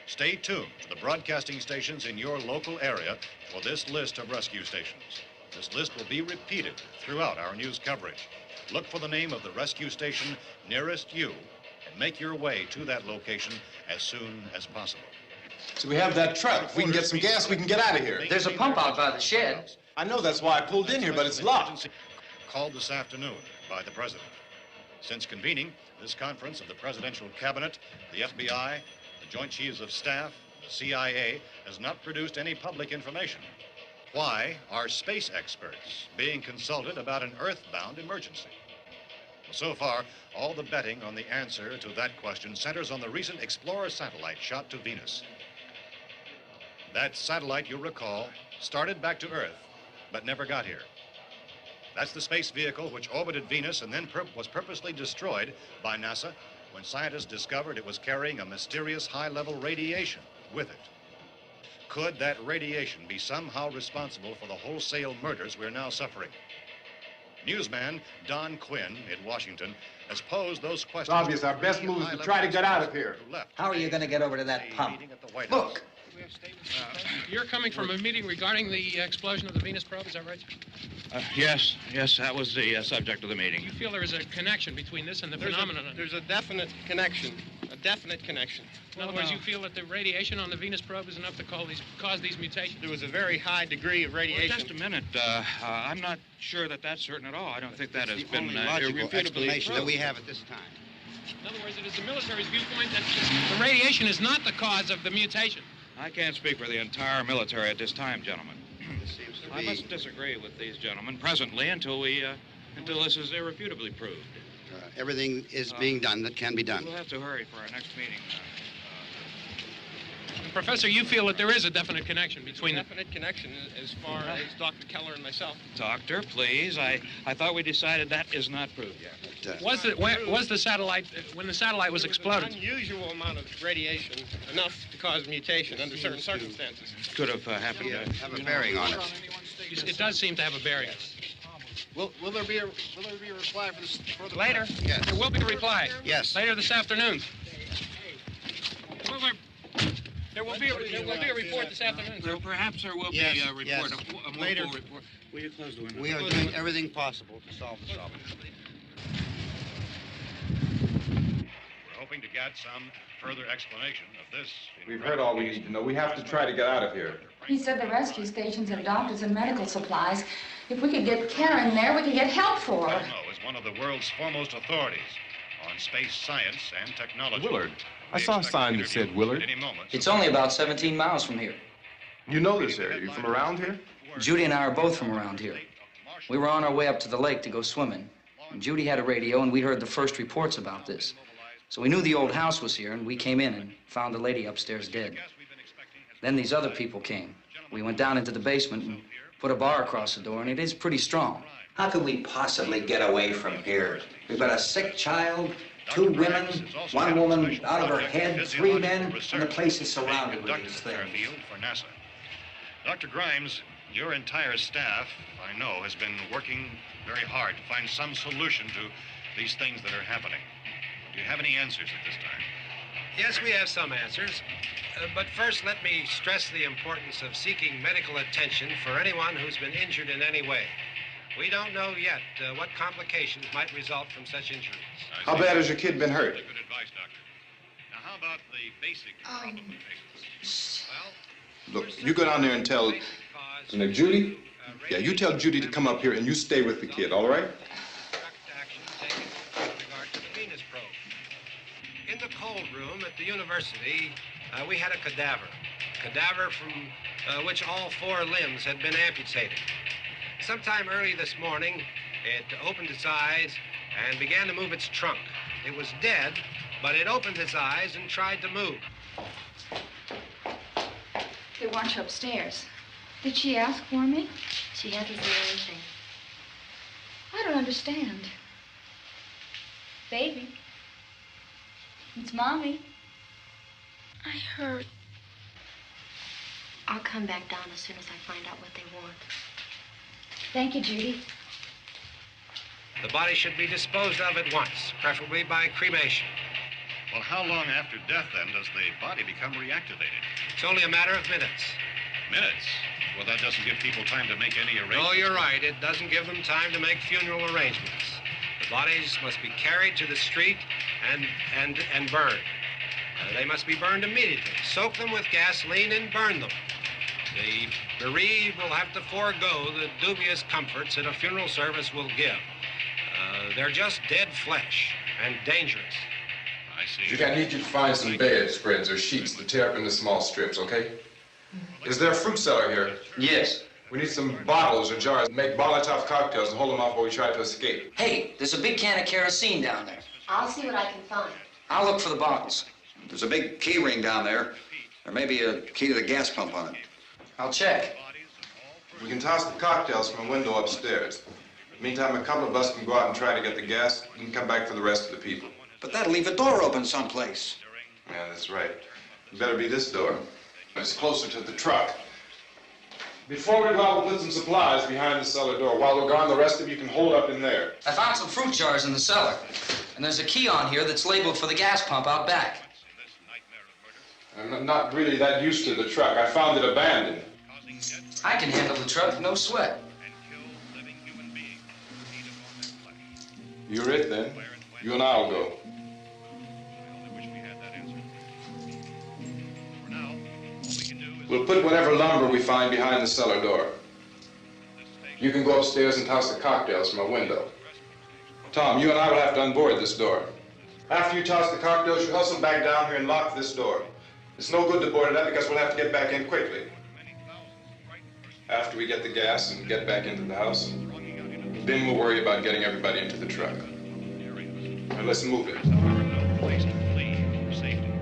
Stay tuned to the broadcasting stations in your local area for this list of rescue stations. This list will be repeated throughout our news coverage. Look for the name of the rescue station nearest you and make your way to that location as soon as possible. So we have that truck. If we can get some gas, we can get out of here. There's a pump out by the shed. I know, that's why I pulled in here, but it's locked. Called this afternoon by the president. Since convening this conference of the presidential cabinet, the FBI, the Joint Chiefs of Staff, the CIA has not produced any public information. Why are space experts being consulted about an earthbound emergency? Well, so far, all the betting on the answer to that question centers on the recent Explorer satellite shot to Venus. That satellite, you'll recall, started back to Earth, but never got here. That's the space vehicle which orbited Venus and then was purposely destroyed by NASA when scientists discovered it was carrying a mysterious high-level radiation with it. Could that radiation be somehow responsible for the wholesale murders we're now suffering? Newsman Don Quinn in Washington has posed those questions. It's obvious our best move is to try to get out of here. How are you going to get over to that pump? Look! You're coming from a meeting regarding the explosion of the Venus probe, is that right? Yes, that was the subject of the meeting. You feel there is a connection between this and the phenomenon? There's a definite connection. In other words, you feel that the radiation on the Venus probe is enough to cause these mutations? There was a very high degree of radiation. Well, just a minute. I'm not sure that that's certain at all. I don't think that has been only logical explanation that we have at this time. In other words, it is the military's viewpoint that the radiation is not the cause of the mutation. I can't speak for the entire military at this time, gentlemen. This seems to I must disagree with these gentlemen presently until this is irrefutably proved. Everything is being done that can be done. We'll have to hurry for our next meeting. Professor, you feel that there is a definite connection between the... Definite connection as far as Dr. Keller and myself. Doctor, please. I thought we decided that is not proved yet. Was the satellite, when the satellite was exploded? An unusual amount of radiation, enough to cause mutation under certain circumstances. Could have happened. Have a bearing on it. It does seem to have a bearing. Will there be a reply for the Later? Yes. There will be a reply. Yes. Later this afternoon. There will be a report this afternoon. Well, perhaps there will Yes, be a report, yes. a more Later. full report. Will you close the window? We are doing everything possible to solve the problem. We're hoping to get some further explanation of this. We've heard all we need to know. We have to try to get out of here. He said the rescue stations have doctors and medical supplies. If we could get care in there, we could get help for her. Romero is one of the world's foremost authorities on space science and technology. Willard. I saw a sign that said Willard. It's only about 17 miles from here. You know this area. You from around here? Judy and I are both from around here. We were on our way up to the lake to go swimming. And Judy had a radio, and we heard the first reports about this. So we knew the old house was here, and we came in and found the lady upstairs dead. Then these other people came. We went down into the basement and put a bar across the door, and it is pretty strong. How could we possibly get away from here? We've got a sick child, 2 women, 1 woman out of her head, 3 men, and the place is surrounded with these things. For NASA. Dr. Grimes, your entire staff, I know, has been working very hard to find some solution to these things that are happening. Do you have any answers at this time? Yes, we have some answers. But first, let me stress the importance of seeking medical attention for anyone who's been injured in any way. We don't know yet what complications might result from such injuries. How bad has your kid been hurt? Good advice, Doctor. Now, how about the basic problem patients? Look, you go down there and tell... Now, Judy? Yeah, you tell Judy to come up here and you stay with the kid, all right? In the cold room at the university, we had a cadaver from which all 4 limbs had been amputated. Sometime early this morning, it opened its eyes and began to move its trunk. It was dead, but it opened its eyes and tried to move. They want you upstairs. Did she ask for me? She hasn't said anything. I don't understand. Baby. It's Mommy. I heard. I'll come back down as soon as I find out what they want. Thank you, Judy. The body should be disposed of at once, preferably by cremation. Well, how long after death, then, does the body become reactivated? It's only a matter of minutes. Minutes? Well, that doesn't give people time to make any arrangements. No, you're right. It doesn't give them time to make funeral arrangements. The bodies must be carried to the street and burned. They must be burned immediately. Soak them with gasoline and burn them. The bereaved will have to forego the dubious comforts that a funeral service will give. They're just dead flesh and dangerous. I see. Judy, I need you to find some bedspreads or sheets to tear up into small strips, okay? Is there a fruit cellar here? Yes. We need some bottles or jars to make Molotov cocktails and hold them off while we try to escape. Hey, there's a big can of kerosene down there. I'll see what I can find. I'll look for the bottles. There's a big key ring down there. There may be a key to the gas pump on it. I'll check. We can toss the cocktails from a window upstairs. Meantime, a couple of us can go out and try to get the gas and come back for the rest of the people. But that'll leave a door open someplace. Yeah, that's right. It better be this door. It's closer to the truck. Before we go out, we'll put some supplies behind the cellar door. While we're gone, the rest of you can hold up in there. I found some fruit jars in the cellar. And there's a key on here that's labeled for the gas pump out back. I'm not really that used to the truck. I found it abandoned. I can handle the truck, no sweat. You're it, then. You and I'll go. We'll put whatever lumber we find behind the cellar door. You can go upstairs and toss the cocktails from a window. Tom, you and I will have to unboard this door. After you toss the cocktails, you hustle back down here and lock this door. It's no good to board it up because we'll have to get back in quickly. After we get the gas and get back into the house, then we'll worry about getting everybody into the truck. Now let's move it. No place to flee for safety,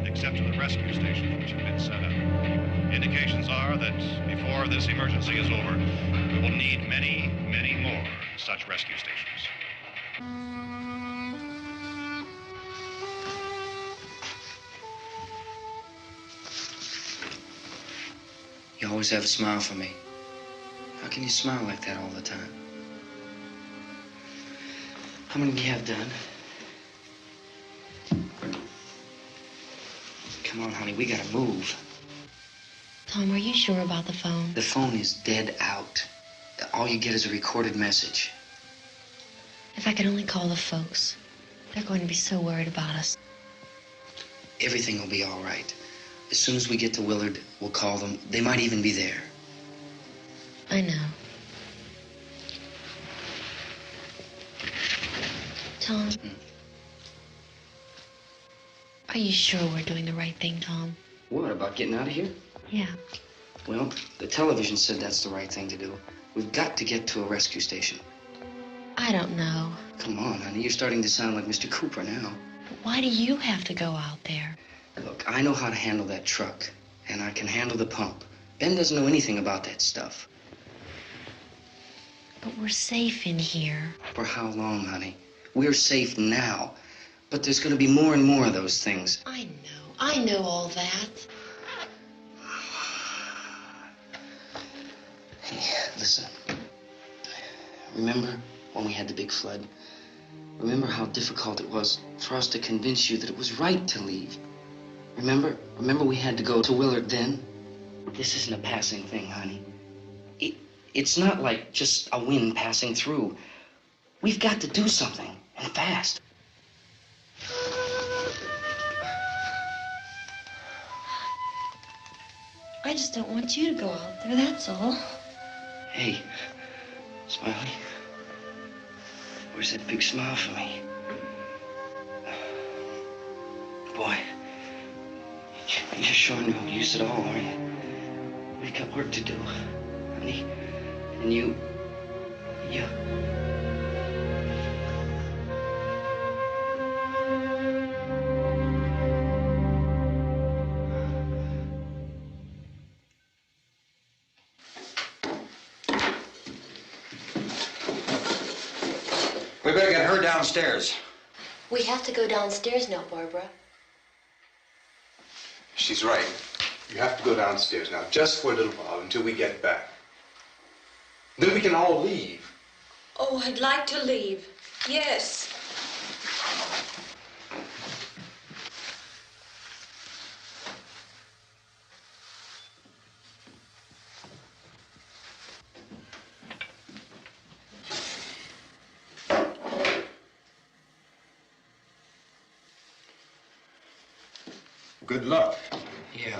except to the rescue. rescue stations which have been set up. Indications are that before this emergency is over, we will need many, many more such rescue stations. You always have a smile for me. How can you smile like that all the time? How many do you have done? Come on, honey, we gotta move. Tom, are you sure about the phone? The phone is dead out. All you get is a recorded message. If I could only call the folks. They're going to be so worried about us. Everything will be all right. As soon as we get to Willard, we'll call them. They might even be there. I know. Tom, are you sure we're doing the right thing, Tom? What, about getting out of here? Yeah. Well, the television said that's the right thing to do. We've got to get to a rescue station. I don't know. Come on, honey, you're starting to sound like Mr. Cooper now. But why do you have to go out there? Look, I know how to handle that truck, and I can handle the pump. Ben doesn't know anything about that stuff. But we're safe in here. For how long, honey? We're safe now. But there's going to be more and more of those things. I know all that. Hey, listen. Remember when we had the big flood? Remember how difficult it was for us to convince you that it was right to leave? Remember we had to go to Willard then? This isn't a passing thing, honey. It's not like just a wind passing through. We've got to do something, and fast. I just don't want you to go out there, that's all. Hey, Smiley, where's that big smile for me? Boy, you're showing no use at all, aren't you? We've got work to do, honey. And you... We better get her downstairs. We have to go downstairs now, Barbara. She's right. You have to go downstairs now, just for a little while, until we get back. Then we can all leave. Oh, I'd like to leave. Yes. Good luck. Yeah.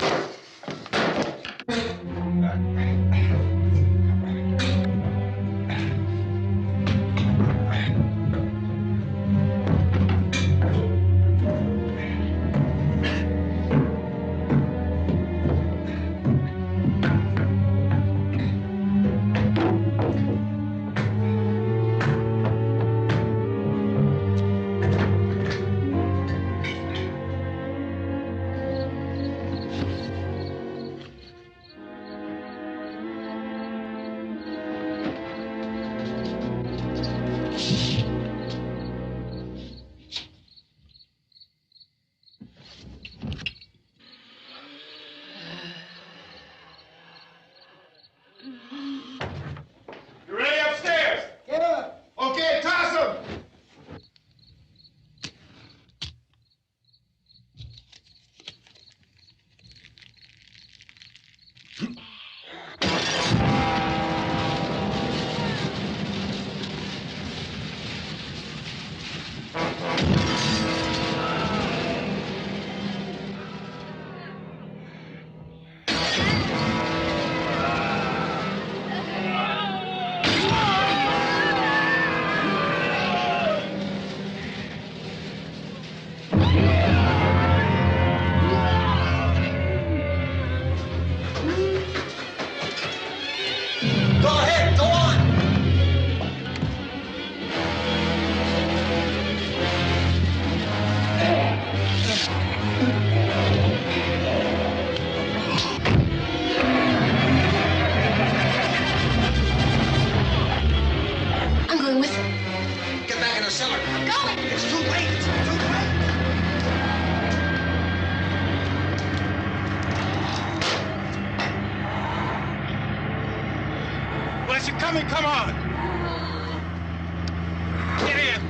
coming, come on! Get in!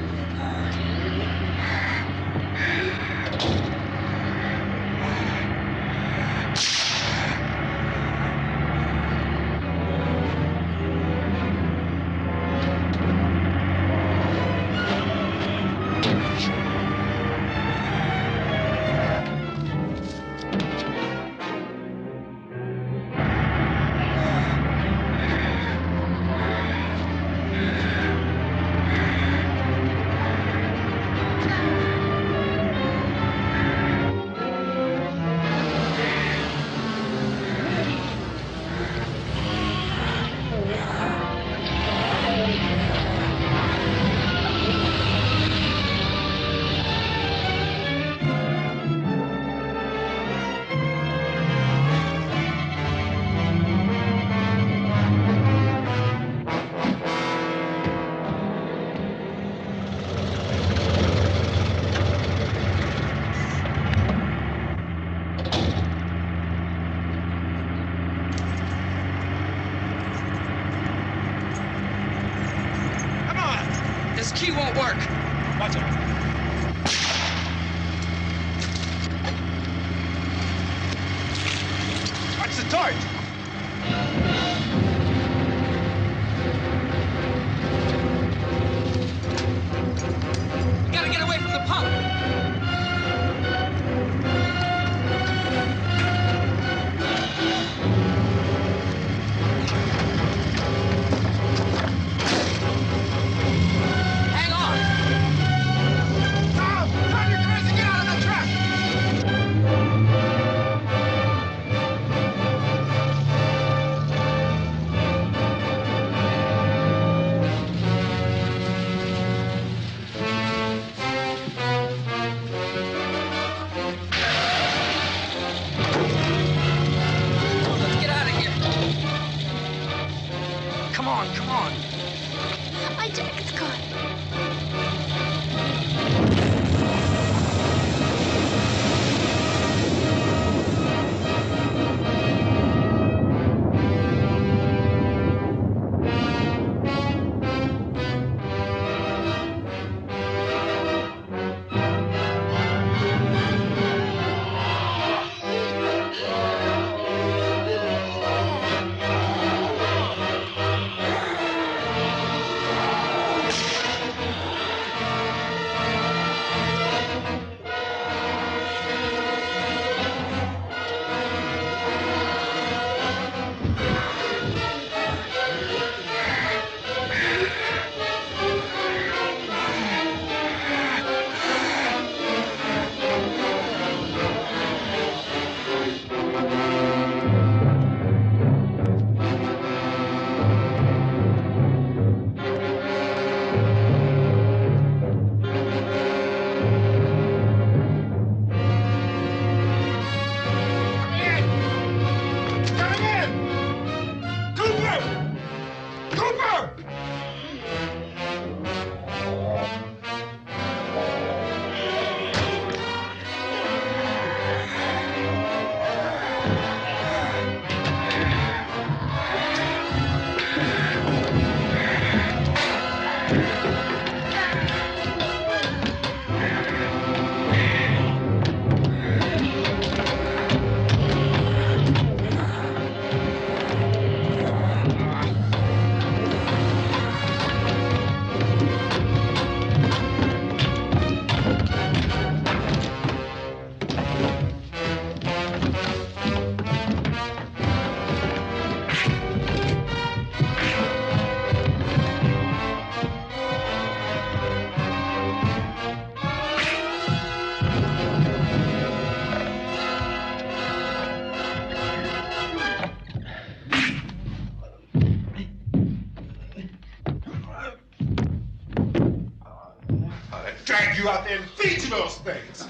This key won't work. Watch it. Watch the torch. We gotta get away from the pump. Come on. My jacket's gone. Drag you out there and feed you those things.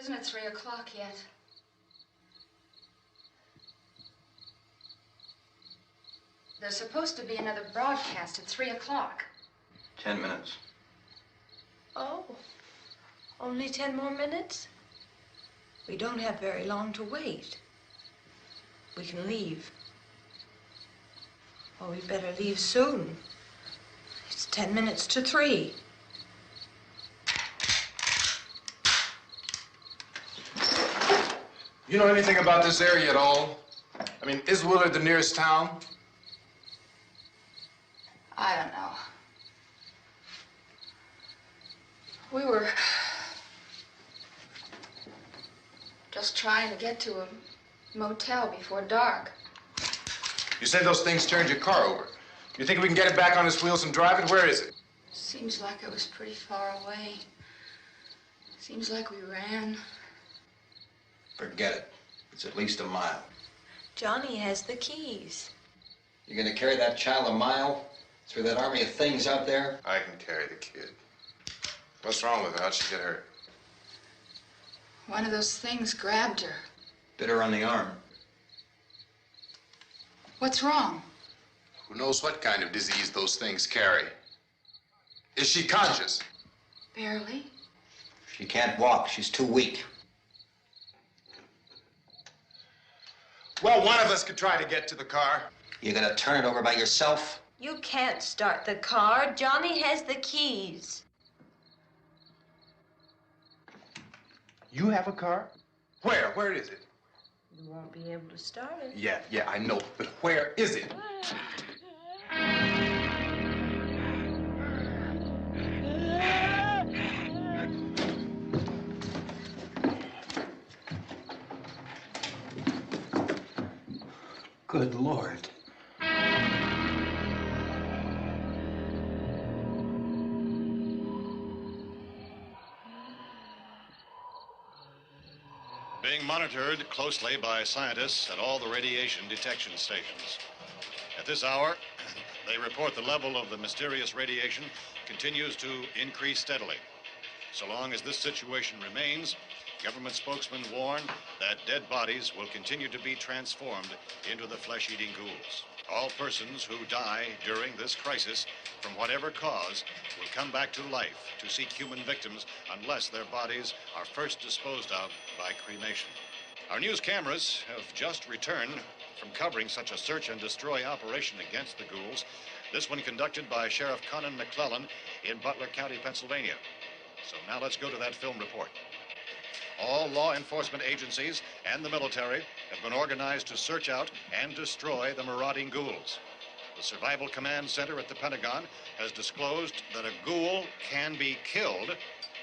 Isn't it 3 o'clock yet? There's supposed to be another broadcast at 3 o'clock. 10 minutes. Oh, only 10 more minutes? We don't have very long to wait. We can leave. Oh, we better leave soon. It's 10 minutes to 3. You know anything about this area at all? I mean, is Willard the nearest town? I don't know. We were just trying to get to a motel before dark. You said those things turned your car over. You think we can get it back on its wheels and drive it? Where is it? Seems like it was pretty far away. Seems like we ran. Forget it. It's at least a mile. Johnny has the keys. You're gonna carry that child a mile through that army of things out there? I can carry the kid. What's wrong with her? How'd she get hurt? One of those things grabbed her. Bit her on the arm. What's wrong? Who knows what kind of disease those things carry? Is she conscious? Barely. She can't walk. She's too weak. Well, one of us could try to get to the car. You gonna turn it over by yourself? You can't start the car. Johnny has the keys. You have a car? Where? Where is it? You won't be able to start it. Yeah, I know. But where is it? Good Lord. Being monitored closely by scientists at all the radiation detection stations. At this hour, they report the level of the mysterious radiation continues to increase steadily. So long as this situation remains, government spokesmen warn that dead bodies will continue to be transformed into the flesh-eating ghouls. All persons who die during this crisis, from whatever cause, will come back to life to seek human victims unless their bodies are first disposed of by cremation. Our news cameras have just returned from covering such a search and destroy operation against the ghouls, this one conducted by Sheriff Conan McClellan in Butler County, Pennsylvania. So now let's go to that film report. All law enforcement agencies and the military have been organized to search out and destroy the marauding ghouls. The Survival Command Center at the Pentagon has disclosed that a ghoul can be killed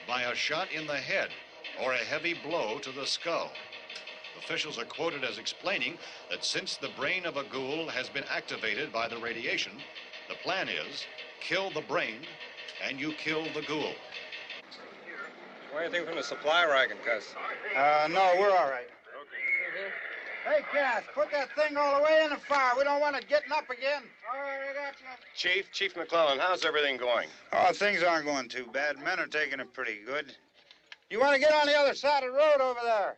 by a shot in the head or a heavy blow to the skull. Officials are quoted as explaining that since the brain of a ghoul has been activated by the radiation, the plan is kill the brain and you kill the ghoul. Anything from the supply wagon, Cuz? No, we're all right. Hey, Cass, put that thing all the way in the fire. We don't want it getting up again. All right, I got you. Chief McClellan, how's everything going? Oh, things aren't going too bad. Men are taking it pretty good. You want to get on the other side of the road over there?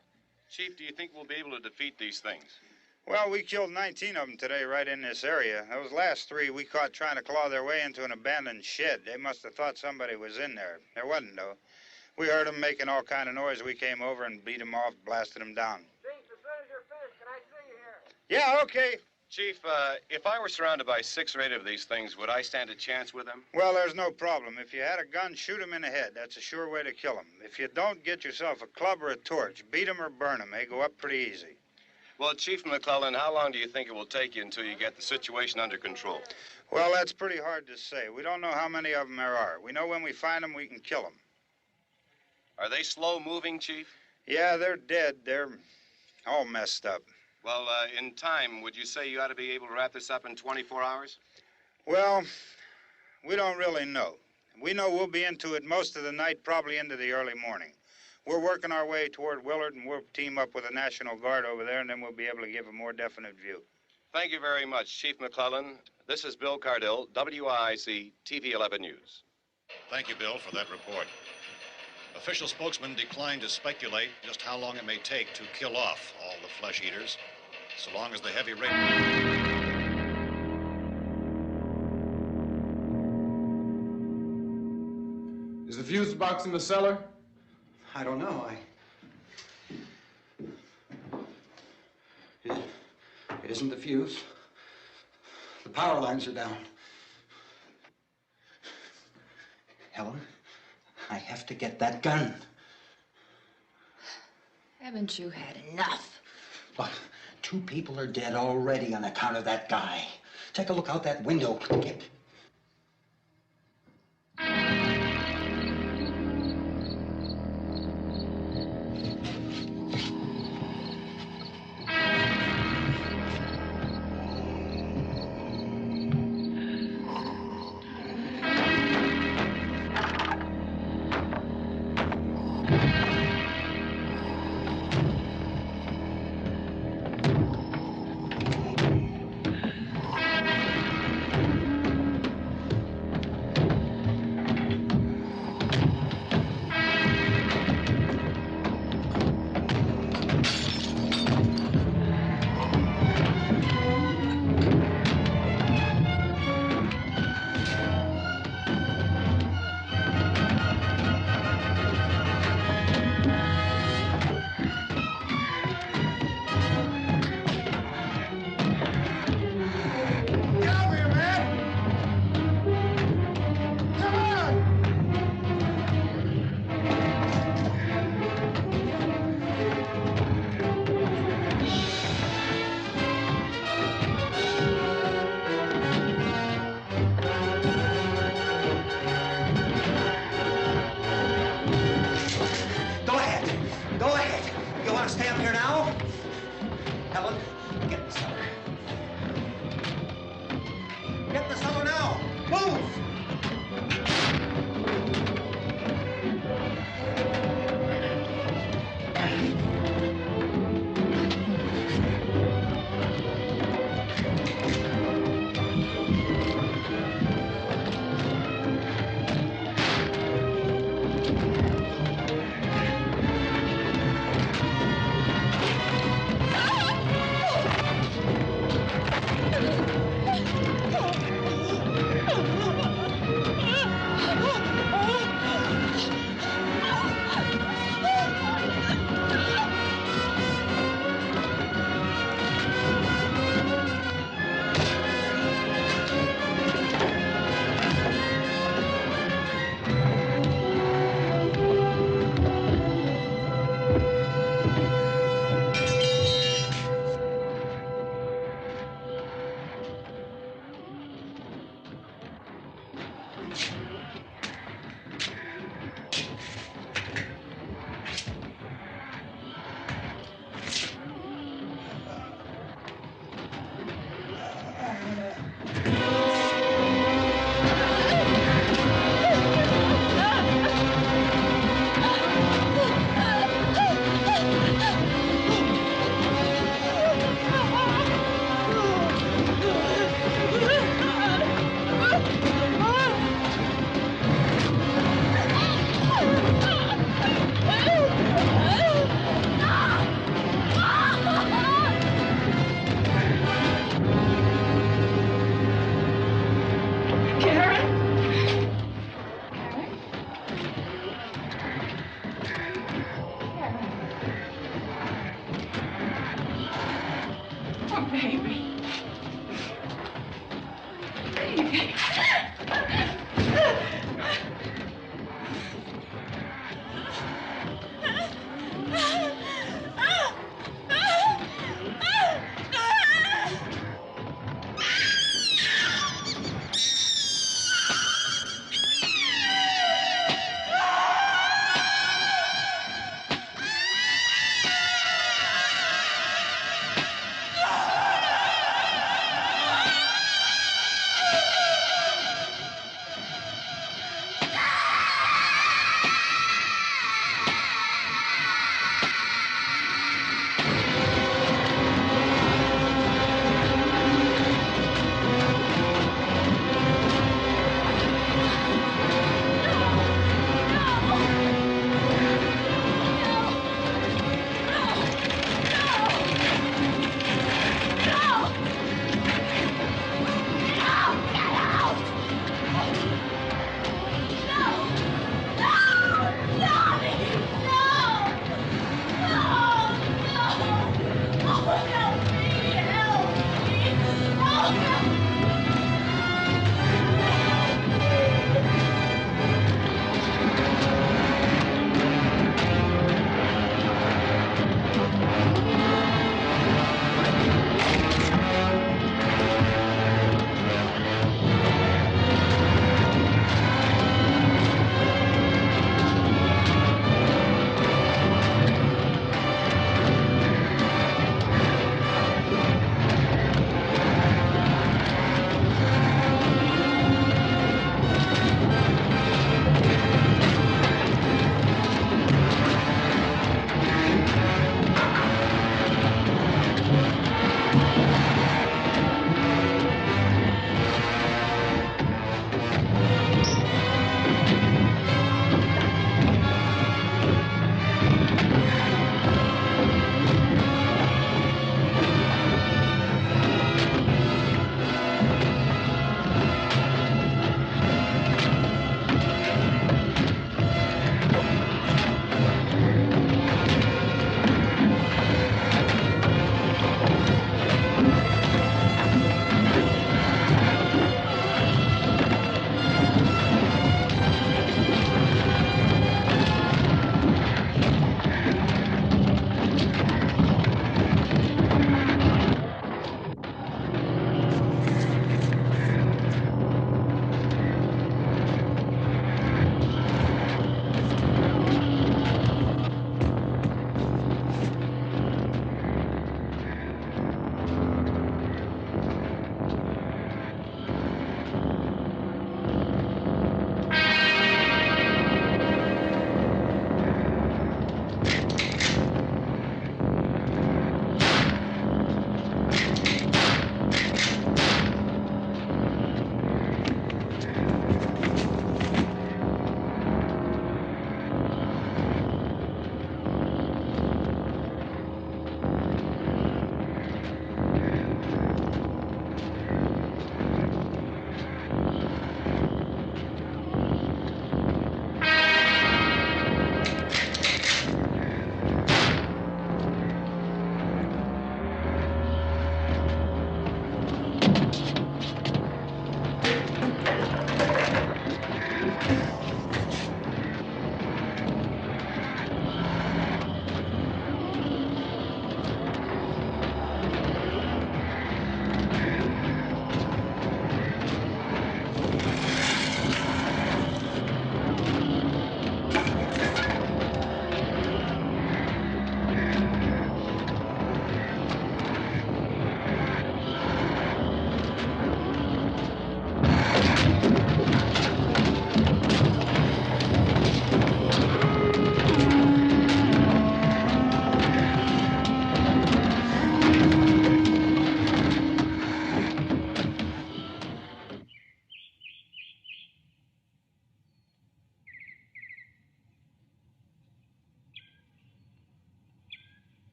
Chief, do you think we'll be able to defeat these things? Well, we killed 19 of them today right in this area. Those last 3 we caught trying to claw their way into an abandoned shed. They must have thought somebody was in there. There wasn't, though. We heard them making all kind of noise. We came over and beat them off, blasted them down. Chief, as soon as you're finished, can I see you here? Yeah, okay. Chief, if I were surrounded by 6 or 8 of these things, would I stand a chance with them? Well, there's no problem. If you had a gun, shoot them in the head. That's a sure way to kill them. If you don't, get yourself a club or a torch. Beat them or burn them. They go up pretty easy. Well, Chief McClellan, how long do you think it will take you until you get the situation under control? Well, that's pretty hard to say. We don't know how many of them there are. We know when we find them, we can kill them. Are they slow-moving, Chief? Yeah, they're dead. They're all messed up. Well, in time, would you say you ought to be able to wrap this up in 24 hours? Well, we don't really know. We know we'll be into it most of the night, probably into the early morning. We're working our way toward Willard, and we'll team up with the National Guard over there, and then we'll be able to give a more definite view. Thank you very much, Chief McClellan. This is Bill Cardill, WIC TV 11 News. Thank you, Bill, for that report. Official spokesman declined to speculate just how long it may take to kill off all the flesh eaters, so long as the heavy rain... Is the fuse box in the cellar? I don't know. It isn't the fuse. The power lines are down. Helen, I have to get that gun. Haven't you had enough? Look, 2 people are dead already on account of that guy. Take a look out that window. Get...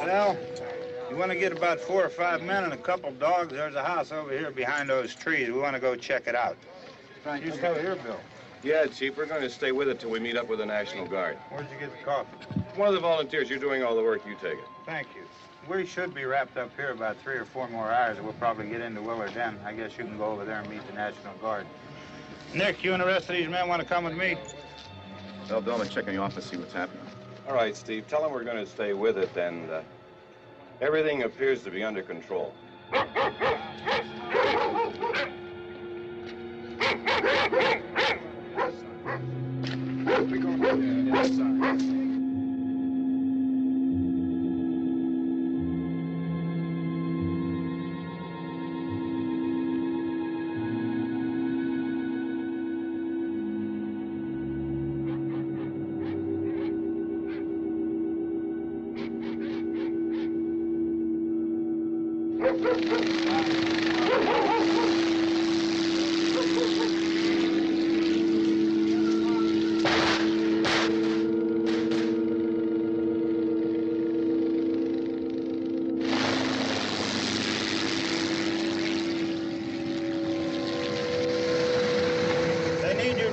Well, you want to get about 4 or 5 men and a couple dogs, there's a house over here behind those trees. We want to go check it out. You stay here, Bill. Yeah, Chief, we're going to stay with it till we meet up with the National Guard. Where'd you get the coffee? One of the volunteers. You're doing all the work. You take it. Thank you. We should be wrapped up here about 3 or 4 more hours. We'll probably get into Willard then. I guess you can go over there and meet the National Guard. Nick, you and the rest of these men want to come with me? Well, Bill, I'm checking the office, see what's happening. All right, Steve. Tell them we're going to stay with it, and everything appears to be under control.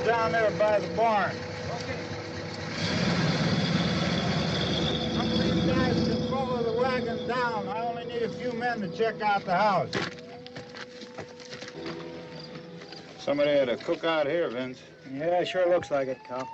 Down there by the barn. Some of these guys can follow the wagon down. I only need a few men to check out the house. Somebody had a cookout here, Vince. Yeah, sure looks like it, Cal.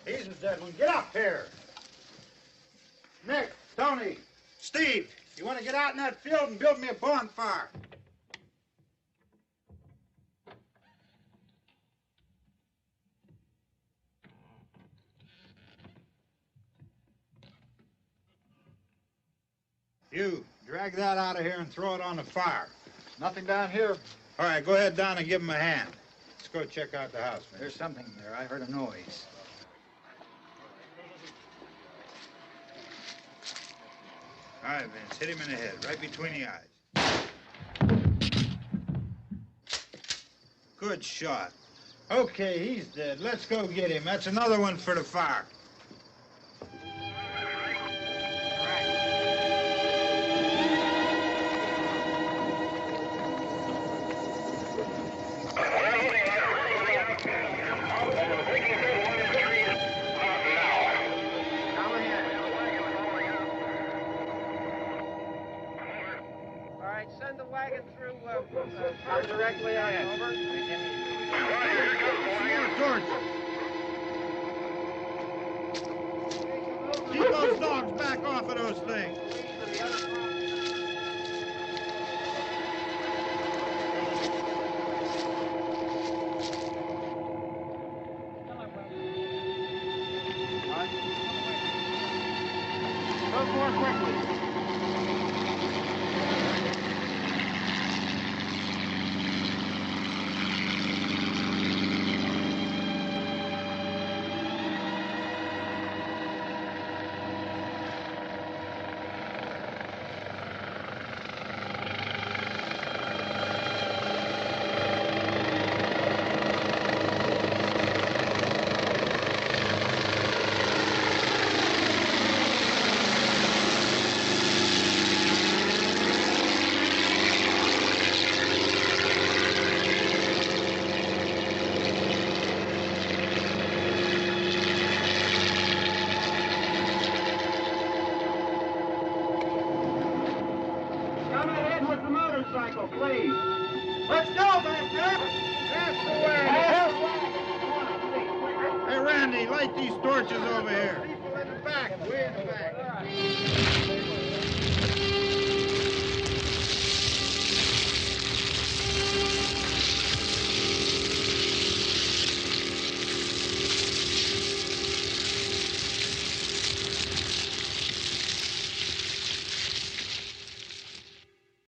Easy, Duane. Get up here. Nick, Tony, Steve, you want to get out in that field and build me a bonfire? You, drag that out of here and throw it on the fire. Nothing down here. All right, go ahead down and give him a hand. Let's go check out the house, man. There's something there. I heard a noise. All right, Vince, hit him in the head, right between the eyes. Good shot. Okay, he's dead. Let's go get him. That's another one for the fire. Send the wagon through directly out. Over. Keep those dogs back off of those things. Go more quickly. Please. Let's go back there. That's the way. Hey, Randy, light these torches over here. People in the back, way in the back.